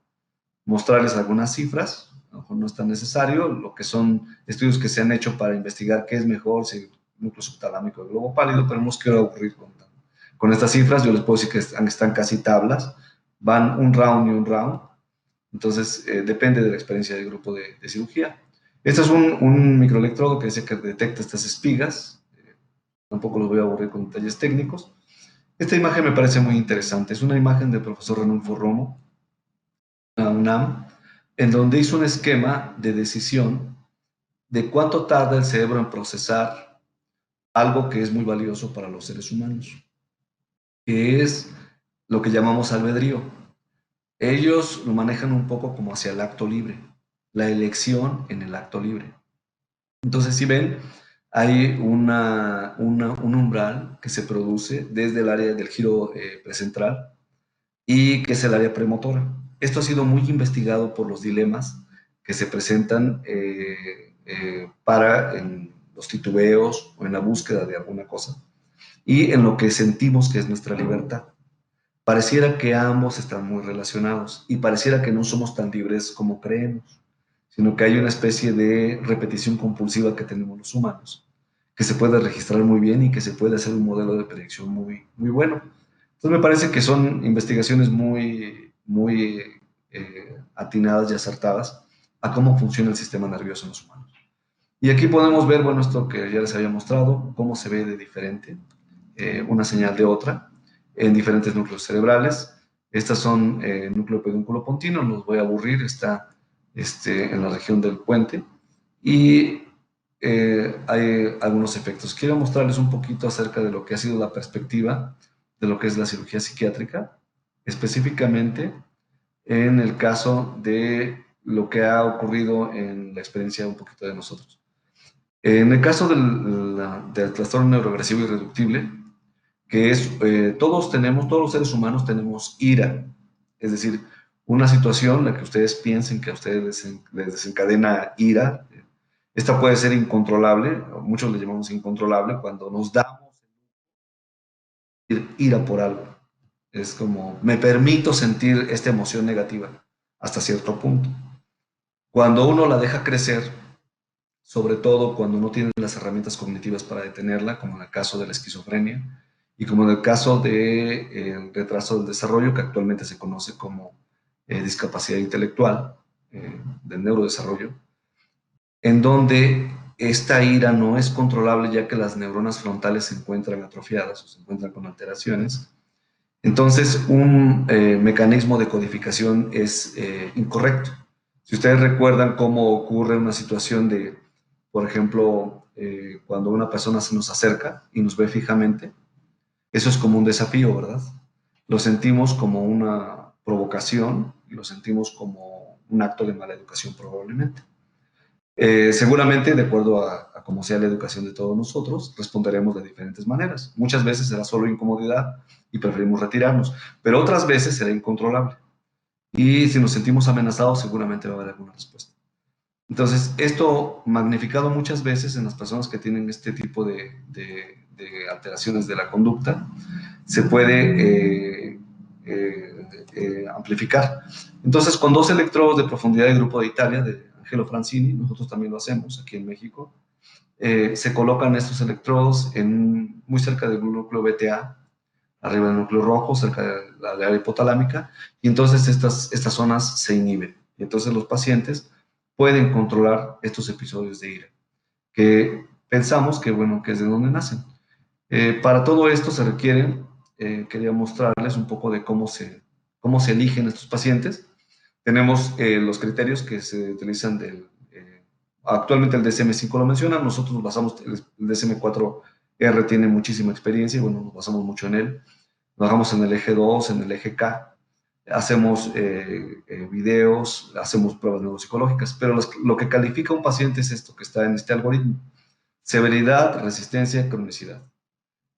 mostrarles algunas cifras, a lo mejor no es tan necesario, lo que son estudios que se han hecho para investigar qué es mejor, si el núcleo subtalámico o el globo pálido, pero no os quiero aburrir con estas cifras. Yo les puedo decir que están casi tablas, van un round y un round, entonces depende de la experiencia del grupo de cirugía. Este es un microelectrodo que dice que detecta estas espigas, tampoco los voy a aburrir con detalles técnicos. Esta imagen me parece muy interesante, es una imagen del profesor Renulfo Romo, la UNAM, en donde hizo un esquema de decisión de cuánto tarda el cerebro en procesar algo que es muy valioso para los seres humanos, que es lo que llamamos albedrío. Ellos lo manejan un poco como hacia el acto libre, la elección en el acto libre. Entonces, si ven, hay un umbral que se produce desde el área del giro precentral, y que es el área premotora. Esto ha sido muy investigado por los dilemas que se presentan para en los titubeos o en la búsqueda de alguna cosa y en lo que sentimos que es nuestra libertad. Pareciera que ambos están muy relacionados y pareciera que no somos tan libres como creemos, sino que hay una especie de repetición compulsiva que tenemos los humanos, que se puede registrar muy bien y que se puede hacer un modelo de predicción muy bueno. Entonces me parece que son investigaciones muy atinadas y acertadas a cómo funciona el sistema nervioso en los humanos. Y aquí podemos ver, bueno, esto que ya les había mostrado, cómo se ve de diferente una señal de otra en diferentes núcleos cerebrales. Estas son núcleo pedúnculo pontino, no los voy a aburrir, está en la región del puente. Y hay algunos efectos. Quiero mostrarles un poquito acerca de lo que ha sido la perspectiva de lo que es la cirugía psiquiátrica, específicamente en el caso de lo que ha ocurrido en la experiencia un poquito de nosotros. En el caso del trastorno neuroagresivo irreductible, que es, todos los seres humanos tenemos ira, es decir, una situación en la que ustedes piensen que a ustedes les desencadena ira, esta puede ser incontrolable, muchos le llamamos incontrolable, cuando nos damos ira por algo. Es como, me permito sentir esta emoción negativa hasta cierto punto. Cuando uno la deja crecer, sobre todo cuando no tiene las herramientas cognitivas para detenerla, como en el caso de la esquizofrenia y como en el caso del retraso del desarrollo, que actualmente se conoce como discapacidad intelectual del neurodesarrollo, en donde esta ira no es controlable ya que las neuronas frontales se encuentran atrofiadas o se encuentran con alteraciones. Entonces, un mecanismo de codificación es incorrecto. Si ustedes recuerdan cómo ocurre una situación de, por ejemplo, cuando una persona se nos acerca y nos ve fijamente, eso es como un desafío, ¿verdad? Lo sentimos como una provocación y lo sentimos como un acto de mala educación probablemente. Seguramente, de acuerdo a cómo sea la educación de todos nosotros, responderemos de diferentes maneras. Muchas veces será solo incomodidad y preferimos retirarnos, pero otras veces será incontrolable. Y si nos sentimos amenazados, seguramente va a haber alguna respuesta. Entonces, esto magnificado muchas veces en las personas que tienen este tipo de alteraciones de la conducta, se puede amplificar. Entonces, con 2 electrodos de profundidad de grupo de Italia, de Angelo Francini, nosotros también lo hacemos aquí en México, se colocan estos electrodos muy cerca del núcleo BTA, arriba del núcleo rojo, cerca de la área hipotalámica, y entonces estas zonas se inhiben. Y entonces los pacientes pueden controlar estos episodios de ira, que pensamos que, bueno, que es de donde nacen. Para todo esto se requiere, quería mostrarles un poco de cómo se eligen estos pacientes. Tenemos los criterios que se utilizan actualmente el DSM-5 lo menciona, nosotros nos basamos, el DSM-4R tiene muchísima experiencia y bueno, nos basamos mucho en él. Nos bajamos en el eje 2, en el eje K, hacemos videos, hacemos pruebas neuropsicológicas, pero lo que califica a un paciente es esto que está en este algoritmo: severidad, resistencia, cronicidad.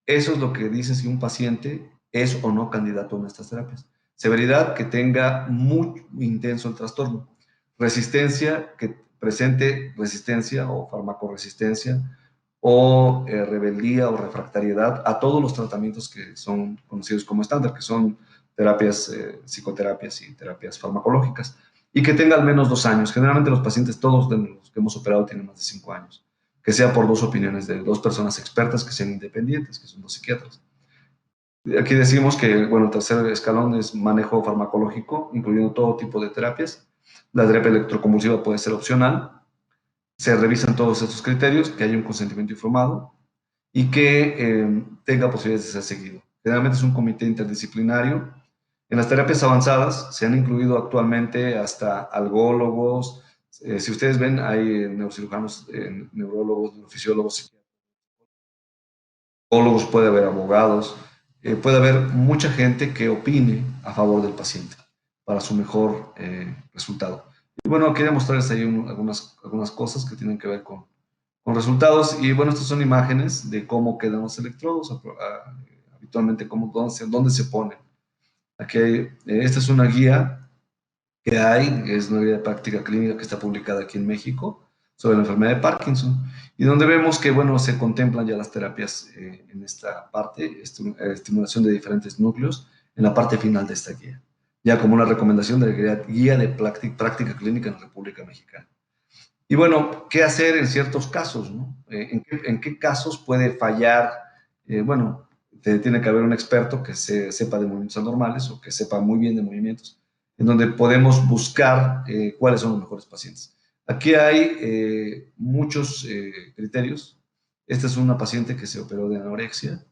Eso es lo que dice si un paciente es o no candidato a nuestras terapias. Severidad, que tenga muy intenso el trastorno. Resistencia, que presente resistencia o farmacoresistencia o rebeldía o refractariedad a todos los tratamientos que son conocidos como estándar, que son terapias, psicoterapias y terapias farmacológicas, y que tenga al menos 2 años. Generalmente los pacientes, todos de los que hemos operado, tienen más de 5 años. Que sea por 2 opiniones de 2 personas expertas que sean independientes, que son 2 psiquiatras. Aquí decimos que, bueno, el tercer escalón es manejo farmacológico, incluyendo todo tipo de terapias. La terapia electroconvulsiva puede ser opcional. Se revisan todos estos criterios, que haya un consentimiento informado y que tenga posibilidades de ser seguido. Generalmente es un comité interdisciplinario. En las terapias avanzadas se han incluido actualmente hasta algólogos. Si ustedes ven, hay neurocirujanos, neurólogos, neurofisiólogos, psicólogos, puede haber abogados, puede haber mucha gente que opine a favor del paciente para su mejor resultado. Y bueno, quería mostrarles ahí algunas cosas que tienen que ver con resultados. Y bueno, estas son imágenes de cómo quedan los electrodos, habitualmente dónde se ponen. Esta es una guía es una guía de práctica clínica que está publicada aquí en México sobre la enfermedad de Parkinson, y donde vemos que, bueno, se contemplan ya las terapias en esta parte, estimulación de diferentes núcleos, en la parte final de esta guía, ya como una recomendación de la guía de práctica clínica en la República Mexicana. Y bueno, ¿qué hacer en ciertos casos, no? ¿En qué casos puede fallar? Bueno, tiene que haber un experto que sepa de movimientos anormales o que sepa muy bien de movimientos, en donde podemos buscar cuáles son los mejores pacientes. Aquí hay muchos criterios. Esta es una paciente que se operó de anorexia.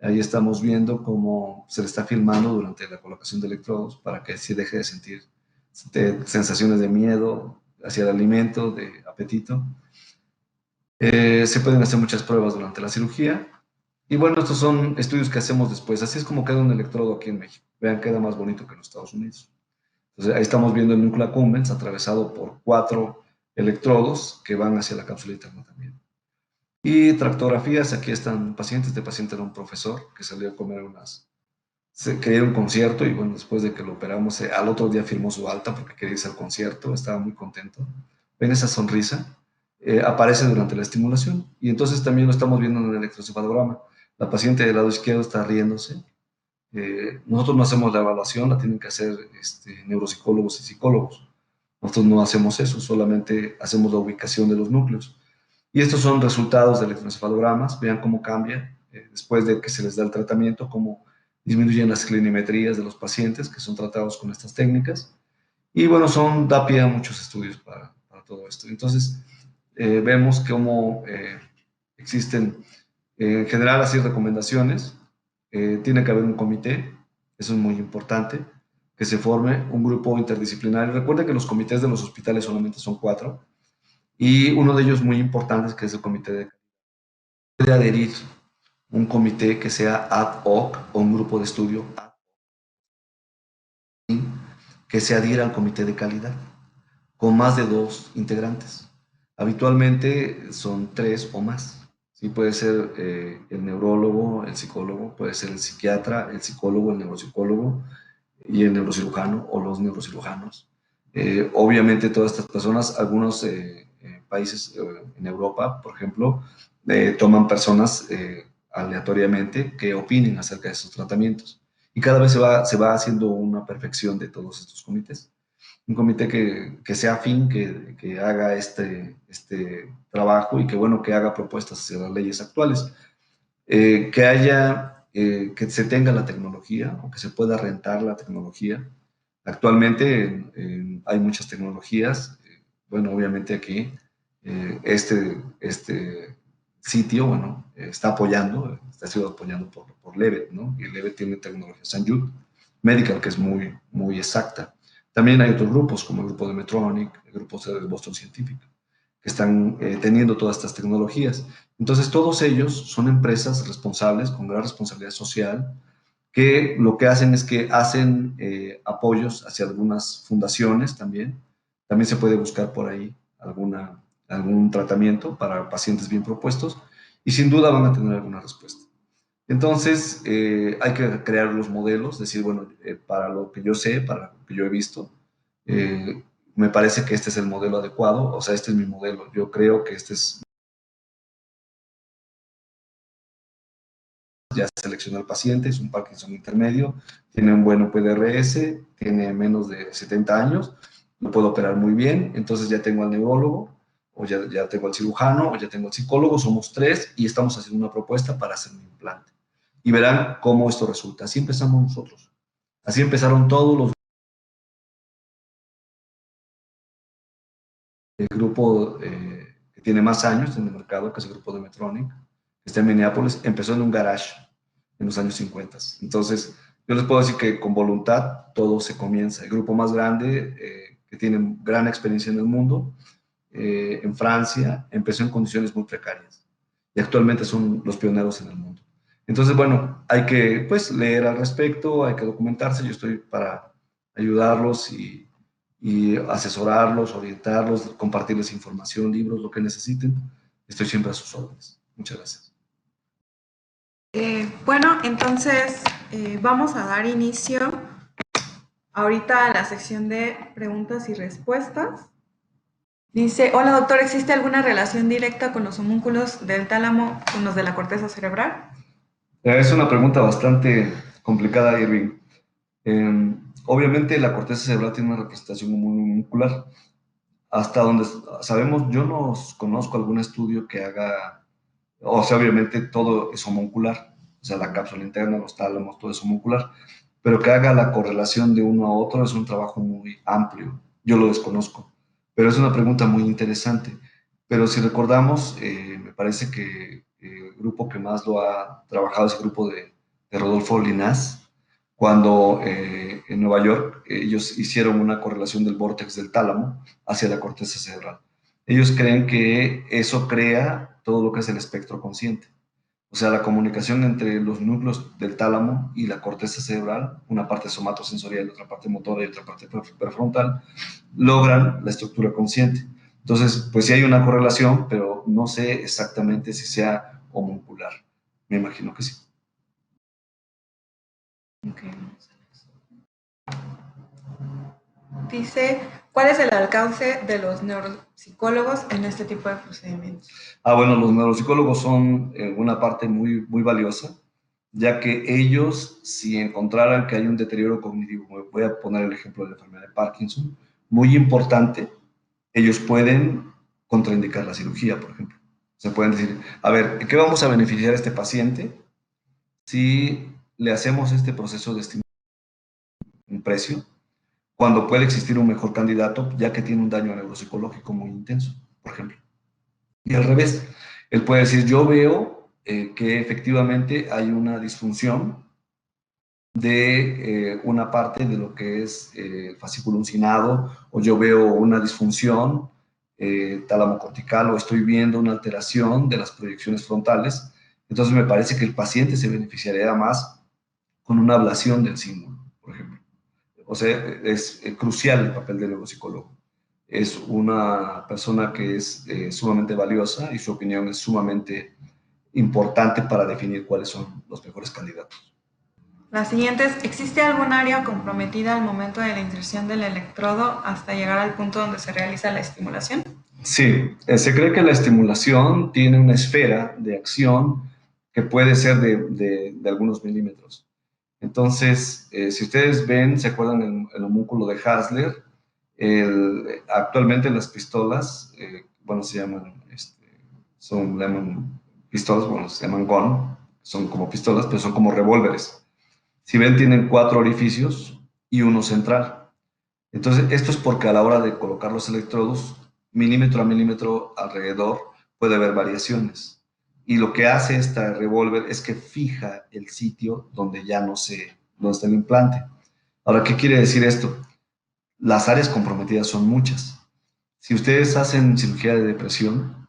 Ahí estamos viendo cómo se le está filmando durante la colocación de electrodos para que se deje de sentir sensaciones de miedo hacia el alimento, de apetito. Se pueden hacer muchas pruebas durante la cirugía. Y bueno, estos son estudios que hacemos después. Así es como queda un electrodo aquí en México. Vean, queda más bonito que en los Estados Unidos. Entonces, ahí estamos viendo el núcleo accumbens atravesado por 4 electrodos que van hacia la cápsula interna también. Y tractografías, aquí están pacientes. Este paciente era un profesor que salió a comer quería ir a un concierto, y bueno, después de que lo operamos, al otro día firmó su alta porque quería irse al concierto, estaba muy contento. Ven esa sonrisa, aparece durante la estimulación, y entonces también lo estamos viendo en el electroencefalograma. La paciente del lado izquierdo está riéndose. Nosotros no hacemos la evaluación, la tienen que hacer neuropsicólogos y psicólogos. Nosotros no hacemos eso, solamente hacemos la ubicación de los núcleos. Y estos son resultados de electroencefalogramas. Vean cómo cambia después de que se les da el tratamiento, cómo disminuyen las clinimetrías de los pacientes que son tratados con estas técnicas. Y bueno, da pie a muchos estudios para todo esto. Entonces, vemos cómo existen en general así recomendaciones. Tiene que haber un comité, eso es muy importante, que se forme un grupo interdisciplinario. Recuerden que los comités de los hospitales solamente son 4, y uno de ellos muy importante, que es el comité de puede adherir un comité que sea ad hoc o un grupo de estudio que se adhiera al comité de calidad con más de 2 integrantes. Habitualmente son 3 o más. Sí, puede ser el neurólogo, el psicólogo, puede ser el psiquiatra, el psicólogo, el neuropsicólogo y el neurocirujano o los neurocirujanos. Obviamente todas estas personas, algunos países en Europa, por ejemplo, toman personas aleatoriamente que opinen acerca de esos tratamientos. Y cada vez se va haciendo una perfección de todos estos comités. Un comité que sea afín, que haga este trabajo y que, bueno, que haga propuestas hacia las leyes actuales. Que se tenga la tecnología o que se pueda rentar la tecnología. Actualmente hay muchas tecnologías. Bueno, obviamente aquí este sitio, bueno, está siendo apoyando por Levet, ¿no? Y Levet tiene tecnología St. Jude Medical, que es muy, muy exacta. También hay otros grupos, como el grupo de Medtronic, el grupo de Boston Scientific, que están teniendo todas estas tecnologías. Entonces, todos ellos son empresas responsables, con gran responsabilidad social, que lo que hacen es que hacen apoyos hacia algunas fundaciones también. También se puede buscar por ahí algún tratamiento para pacientes bien propuestos, y sin duda van a tener alguna respuesta. Entonces, hay que crear los modelos, decir, bueno, para lo que yo sé, para lo que yo he visto, eh, me parece que este es el modelo adecuado, o sea, este es mi modelo. Yo creo que este es, ya seleccionó al paciente, es un Parkinson intermedio, tiene un buen PDRS, tiene menos de 70 años, lo puedo operar muy bien, entonces ya tengo al neurólogo, o ya tengo al cirujano, o ya tengo al psicólogo, somos 3 y estamos haciendo una propuesta para hacer un implante. Y verán cómo esto resulta. Así empezamos nosotros. Así empezaron todos los. El grupo que tiene más años en el mercado, que es el grupo de Medtronic, que está en Minneapolis, empezó en un garage en los años 50. Entonces, yo les puedo decir que con voluntad todo se comienza. El grupo más grande, que tiene gran experiencia en el mundo, en Francia, empezó en condiciones muy precarias y actualmente son los pioneros en el mundo. Entonces, bueno, hay que pues leer al respecto, hay que documentarse. Yo estoy para ayudarlos y asesorarlos, orientarlos, compartirles información, libros, lo que necesiten. Estoy siempre a sus órdenes. Muchas gracias. Bueno, entonces vamos a dar inicio ahorita a la sección de preguntas y respuestas. Dice, hola doctor, ¿existe alguna relación directa con los homúnculos del tálamo con los de la corteza cerebral? Es una pregunta bastante complicada, Irving. Obviamente la corteza cerebral tiene una representación muscular. Hasta donde sabemos, yo no conozco algún estudio que haga, o sea, obviamente todo es homuncular, o sea, la cápsula interna, los tálamos, todo es homuncular, pero que haga la correlación de uno a otro es un trabajo muy amplio. Yo lo desconozco, pero es una pregunta muy interesante. Pero si recordamos, me parece que el grupo que más lo ha trabajado es el grupo de Rodolfo Linás, cuando en Nueva York ellos hicieron una correlación del vórtex del tálamo hacia la corteza cerebral. Ellos creen que eso crea todo lo que es el espectro consciente. O sea, la comunicación entre los núcleos del tálamo y la corteza cerebral, una parte somatosensorial, otra parte motora y otra parte prefrontal, logran la estructura consciente. Entonces, pues sí hay una correlación, pero no sé exactamente si sea homuncular. Me imagino que sí. Okay. Dice, ¿cuál es el alcance de los neuropsicólogos en este tipo de procedimientos? Bueno, los neuropsicólogos son una parte muy, muy valiosa, ya que ellos, si encontraran que hay un deterioro cognitivo, voy a poner el ejemplo de la enfermedad de Parkinson, muy importante, ellos pueden contraindicar la cirugía, por ejemplo. Se pueden decir, a ver, ¿qué vamos a beneficiar a este paciente si le hacemos este proceso de estimulación un precio, cuando puede existir un mejor candidato, ya que tiene un daño neuropsicológico muy intenso, por ejemplo? Y al revés, él puede decir, yo veo que efectivamente hay una disfunción de una parte de lo que es el fascículo uncinado, o yo veo una disfunción talamocortical, o estoy viendo una alteración de las proyecciones frontales. Entonces me parece que el paciente se beneficiaría más con una ablación del símbolo, por ejemplo. O sea, es crucial el papel del neuropsicólogo. Es una persona que es sumamente valiosa y su opinión es sumamente importante para definir cuáles son los mejores candidatos. La siguiente es, ¿existe algún área comprometida al momento de la inserción del electrodo hasta llegar al punto donde se realiza la estimulación? Sí, se cree que la estimulación tiene una esfera de acción que puede ser de algunos milímetros. Entonces, si ustedes ven, se acuerdan el homúnculo de Hasler, actualmente las pistolas, bueno, se llaman, llaman pistolas, bueno, se llaman gun, son como pistolas, pero son como revólveres. Si ven, tienen 4 orificios y uno central. Entonces, esto es porque a la hora de colocar los electrodos, milímetro a milímetro alrededor, puede haber variaciones. Y lo que hace esta revólver es que fija el sitio donde ya no sé, donde está el implante. Ahora, ¿qué quiere decir esto? Las áreas comprometidas son muchas. Si ustedes hacen cirugía de depresión,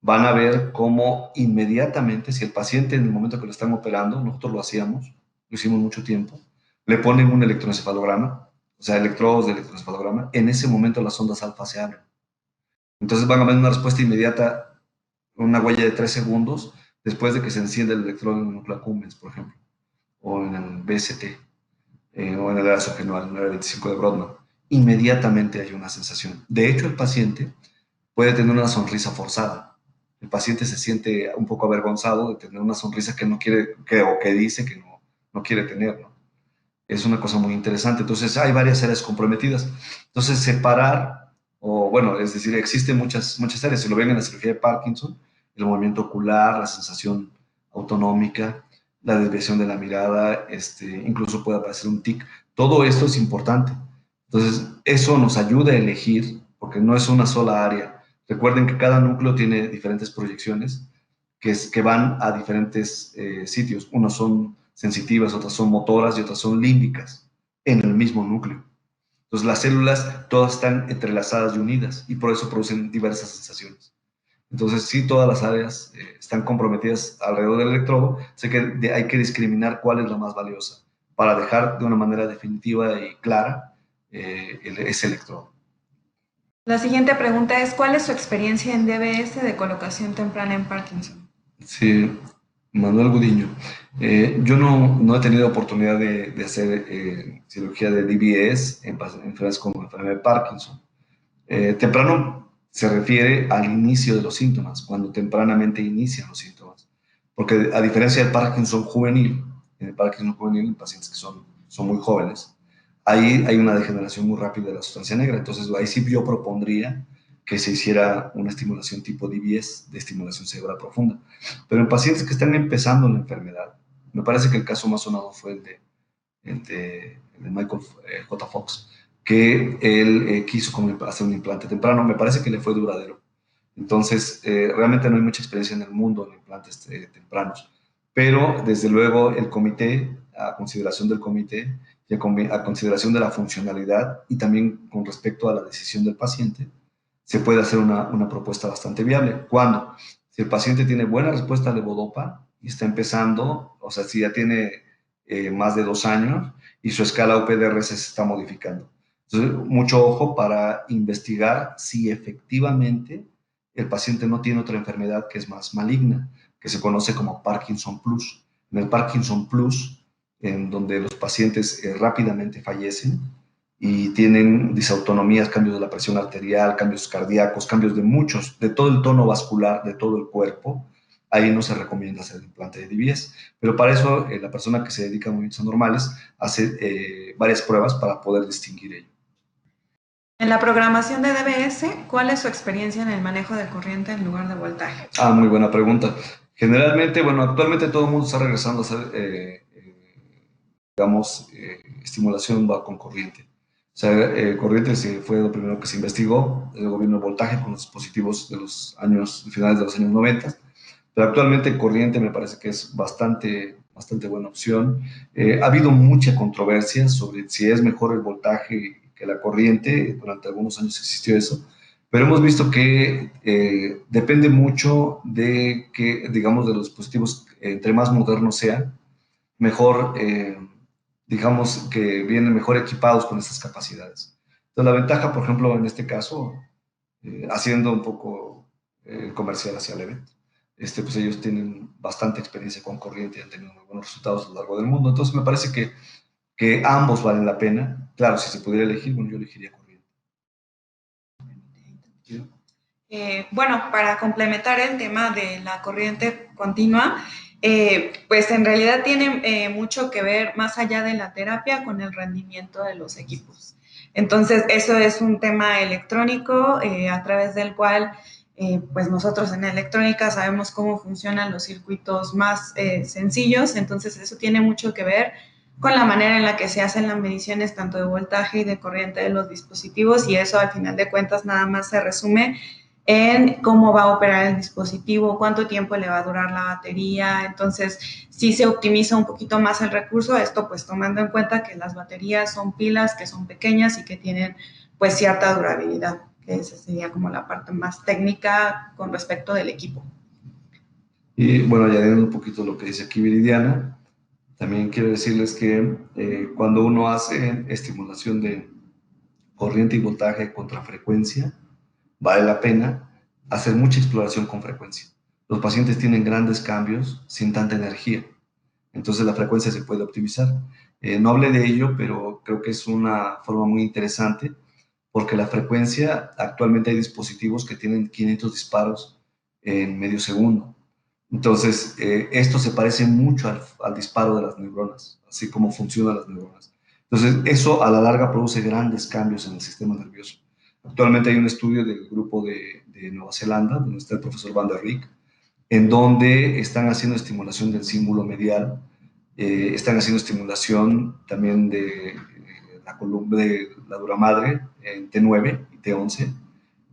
van a ver cómo inmediatamente, si el paciente en el momento que lo están operando, nosotros lo hacíamos, lo hicimos mucho tiempo, le ponen un electroencefalograma, o sea, electrodos de electroencefalograma, en ese momento las ondas alfa se abren. Entonces van a ver una respuesta inmediata, una huella de 3 segundos, después de que se enciende el electrodo en el núcleo accumbens, por ejemplo, o en el BST, o en el arazogenual, en el 25 de Brodmann. Inmediatamente hay una sensación. De hecho, el paciente puede tener una sonrisa forzada. El paciente se siente un poco avergonzado de tener una sonrisa que no quiere, o que dice que no quiere tener, ¿no? Es una cosa muy interesante. Entonces, hay varias áreas comprometidas. Entonces, separar, o bueno, es decir, existen muchas áreas. Si lo ven en la cirugía de Parkinson, el movimiento ocular, la sensación autonómica, la desviación de la mirada, incluso puede aparecer un tic. Todo esto es importante. Entonces, eso nos ayuda a elegir, porque no es una sola área. Recuerden que cada núcleo tiene diferentes proyecciones que van a diferentes sitios. Unos son sensitivas, otras son motoras y otras son límbicas en el mismo núcleo. Entonces las células todas están entrelazadas y unidas y por eso producen diversas sensaciones. Entonces sí, todas las áreas están comprometidas alrededor del electrodo, así que hay que discriminar cuál es la más valiosa para dejar de una manera definitiva y clara ese electrodo. La siguiente pregunta es, ¿cuál es su experiencia en DBS de colocación temprana en Parkinson? Sí. Manuel Gudiño. Yo no he tenido oportunidad de hacer cirugía de DBS en enfermedades como enfermedad de Parkinson. Temprano se refiere al inicio de los síntomas, cuando tempranamente inician los síntomas. Porque a diferencia del Parkinson juvenil, en el Parkinson juvenil, en pacientes que son muy jóvenes, ahí hay una degeneración muy rápida de la sustancia negra. Entonces, ahí sí yo propondría que se hiciera una estimulación tipo DBS, de estimulación cerebral profunda. Pero en pacientes que están empezando la enfermedad, me parece que el caso más sonado fue el de Michael J. Fox, que él quiso hacer un implante temprano. Me parece que le fue duradero. Entonces, realmente no hay mucha experiencia en el mundo en implantes tempranos. Pero, desde luego, el comité, a consideración del comité y a consideración de la funcionalidad y también con respecto a la decisión del paciente, se puede hacer una propuesta bastante viable. ¿Cuándo? Si el paciente tiene buena respuesta a levodopa y está empezando, o sea, si ya tiene más de 2 años y su escala UPDR se está modificando. Entonces, mucho ojo para investigar si efectivamente el paciente no tiene otra enfermedad que es más maligna, que se conoce como Parkinson Plus. En el Parkinson Plus, en donde los pacientes rápidamente fallecen y tienen disautonomías, cambios de la presión arterial, cambios cardíacos, cambios de todo el tono vascular de todo el cuerpo, ahí no se recomienda hacer el implante de DBS. Pero para eso la persona que se dedica a movimientos anormales hace varias pruebas para poder distinguir ello. En la programación de DBS, ¿cuál es su experiencia en el manejo de corriente en lugar de voltaje? Muy buena pregunta. Generalmente, bueno, actualmente todo el mundo está regresando a hacer, digamos, estimulación con corriente. O sea, corriente fue lo primero que se investigó, el gobierno de voltaje con los dispositivos de los años, finales de los años 90, pero actualmente corriente me parece que es bastante buena opción. Ha habido mucha controversia sobre si es mejor el voltaje que la corriente, durante algunos años existió eso, pero hemos visto que depende mucho de que, digamos, de los dispositivos, entre más modernos sean, mejor, digamos, que vienen mejor equipados con estas capacidades. Entonces, la ventaja, por ejemplo, en este caso, haciendo un poco comercial hacia el evento, pues ellos tienen bastante experiencia con corriente y han tenido muy buenos resultados a lo largo del mundo. Entonces, me parece que ambos valen la pena. Claro, si se pudiera elegir, bueno, yo elegiría corriente. ¿Sí? Bueno, para complementar el tema de la corriente continua, pues en realidad tiene mucho que ver más allá de la terapia con el rendimiento de los equipos. Entonces, eso es un tema electrónico a través del cual, pues nosotros en electrónica sabemos cómo funcionan los circuitos más sencillos, entonces eso tiene mucho que ver con la manera en la que se hacen las mediciones tanto de voltaje y de corriente de los dispositivos y eso al final de cuentas nada más se resume en cómo va a operar el dispositivo, cuánto tiempo le va a durar la batería. Entonces, si se optimiza un poquito más el recurso, esto pues tomando en cuenta que las baterías son pilas que son pequeñas y que tienen pues cierta durabilidad, que esa sería como la parte más técnica con respecto del equipo. Y bueno, añadiendo un poquito lo que dice aquí Viridiana, también quiero decirles que cuando uno hace estimulación de corriente y voltaje contra frecuencia, vale la pena hacer mucha exploración con frecuencia. Los pacientes tienen grandes cambios sin tanta energía, entonces la frecuencia se puede optimizar. No hablé de ello, pero creo que es una forma muy interesante porque la frecuencia, actualmente hay dispositivos que tienen 500 disparos en medio segundo. Entonces, esto se parece mucho al disparo de las neuronas, así como funcionan las neuronas. Entonces, eso a la larga produce grandes cambios en el sistema nervioso. Actualmente hay un estudio del grupo de Nueva Zelanda, donde está el profesor Van der Riek, en donde están haciendo estimulación del cíngulo medial, están haciendo estimulación también de la columna de la dura madre en T9 y T11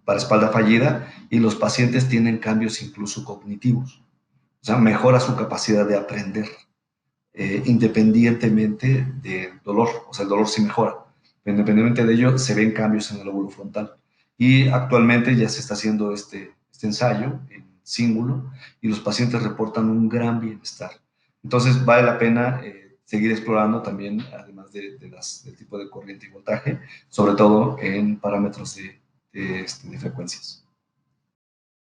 para espalda fallida, y los pacientes tienen cambios incluso cognitivos. O sea, mejora su capacidad de aprender, independientemente del dolor. O sea, el dolor sí mejora. Pero independientemente de ello, se ven cambios en el lóbulo frontal. Y actualmente ya se está haciendo este ensayo en cíngulo y los pacientes reportan un gran bienestar. Entonces, vale la pena seguir explorando también, además del tipo de corriente y voltaje, sobre todo en parámetros de frecuencias.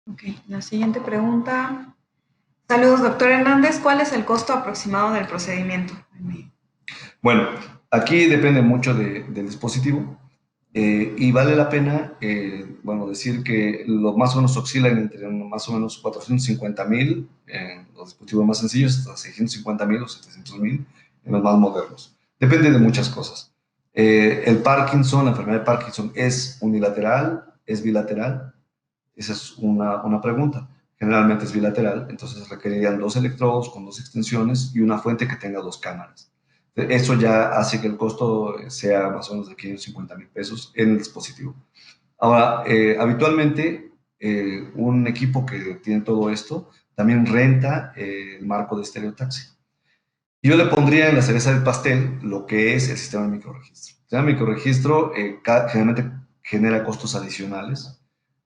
Ok, la siguiente pregunta Saludos, doctor Hernández. ¿Cuál es el costo aproximado del procedimiento? Bueno, aquí depende mucho del dispositivo y vale la pena, bueno, decir que lo más o menos oscilan entre más o menos 450,000 en los dispositivos más sencillos, hasta 650,000 o 700,000 en los más modernos. Depende de muchas cosas. El Parkinson, la enfermedad de Parkinson, ¿es unilateral? ¿Es bilateral? Esa es una pregunta. Generalmente es bilateral, entonces requerirían dos electrodos con dos extensiones y una fuente que tenga dos cámaras. Eso ya hace que el costo sea más o menos de 550,000 pesos en el dispositivo. Ahora, habitualmente, un equipo que tiene todo esto también renta el marco de estereotaxia. Yo le pondría en la cereza del pastel lo que es el sistema de microregistro. El sistema de microregistro generalmente genera costos adicionales.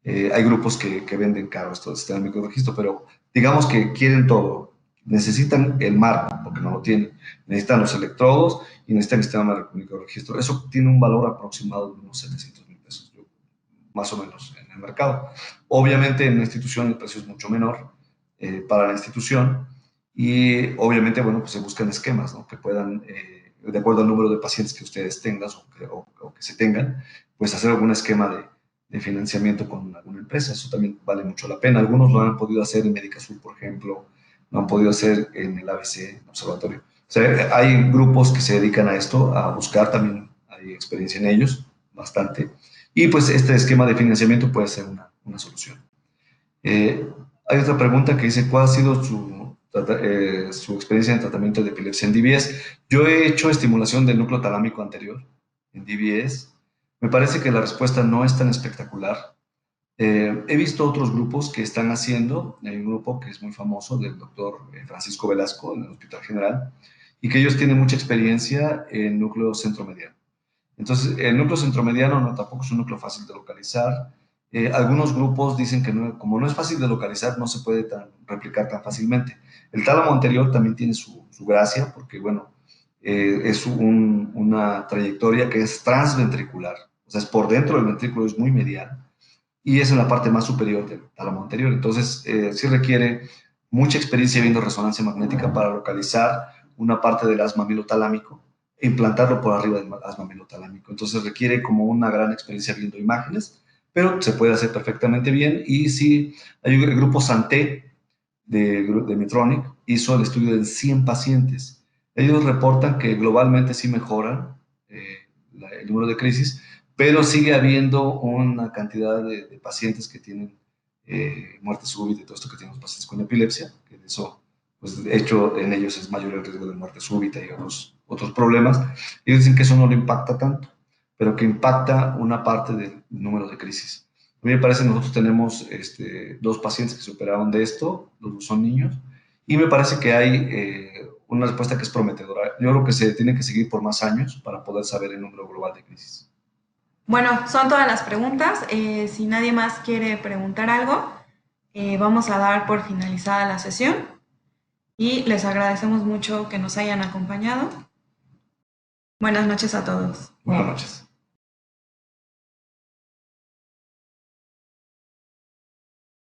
Hay grupos que venden caro esto del sistema de microregistro, pero digamos que quieren todo. Necesitan el marco, porque no lo tienen. Necesitan los electrodos y necesitan el sistema de microregistro. Eso tiene un valor aproximado de unos 700,000 pesos, más o menos, en el mercado. Obviamente, en una institución el precio es mucho menor para la institución y obviamente, bueno, pues se buscan esquemas, ¿no? Que puedan, de acuerdo al número de pacientes que ustedes tengan o que se tengan, pues hacer algún esquema de financiamiento con alguna empresa. Eso también vale mucho la pena. Algunos lo han podido hacer en Médica Sur, por ejemplo, lo han podido hacer en el ABC, en el observatorio. O sea, hay grupos que se dedican a esto, a buscar también, hay experiencia en ellos, bastante. Y pues este esquema de financiamiento puede ser una solución. Eh, Hay otra pregunta que dice, ¿cuál ha sido su experiencia en tratamiento de epilepsia en DBS? Yo he hecho estimulación del núcleo talámico anterior en DBS. Me parece que la respuesta no es tan espectacular. He visto otros grupos que están haciendo, hay un grupo que es muy famoso del doctor Francisco Velasco en el Hospital General, y que ellos tienen mucha experiencia en núcleo centromediano. Entonces, el núcleo centromediano no, tampoco es un núcleo fácil de localizar. Algunos grupos dicen que no, como no es fácil de localizar, no se puede replicar tan fácilmente. El tálamo anterior también tiene su gracia, porque, bueno, es una trayectoria que es transventricular, o sea, es por dentro del ventrículo, es muy medial, y es en la parte más superior del tálamo anterior. Entonces, sí requiere mucha experiencia viendo resonancia magnética para localizar una parte del haz mamilotalámico e implantarlo por arriba del haz mamilotalámico. Entonces, requiere como una gran experiencia viendo imágenes, pero se puede hacer perfectamente bien. Y sí, hay un grupo Santé de Medtronic, hizo el estudio en 100 pacientes. Ellos reportan que globalmente sí mejoran el número de crisis, pero sigue habiendo una cantidad de pacientes que tienen muerte súbita y todo esto que tienen los pacientes con epilepsia, que eso, pues de hecho, en ellos es mayor el riesgo de muerte súbita y otros problemas. Ellos dicen que eso no lo impacta tanto, pero que impacta una parte del número de crisis. A mí me parece que nosotros tenemos dos pacientes que se operaron de esto, los dos son niños, y me parece que hay una respuesta que es prometedora. Yo creo que se tiene que seguir por más años para poder saber el número global de crisis. Bueno, son todas las preguntas. Si nadie más quiere preguntar algo, vamos a dar por finalizada la sesión y les agradecemos mucho que nos hayan acompañado. Buenas noches a todos. Buenas noches.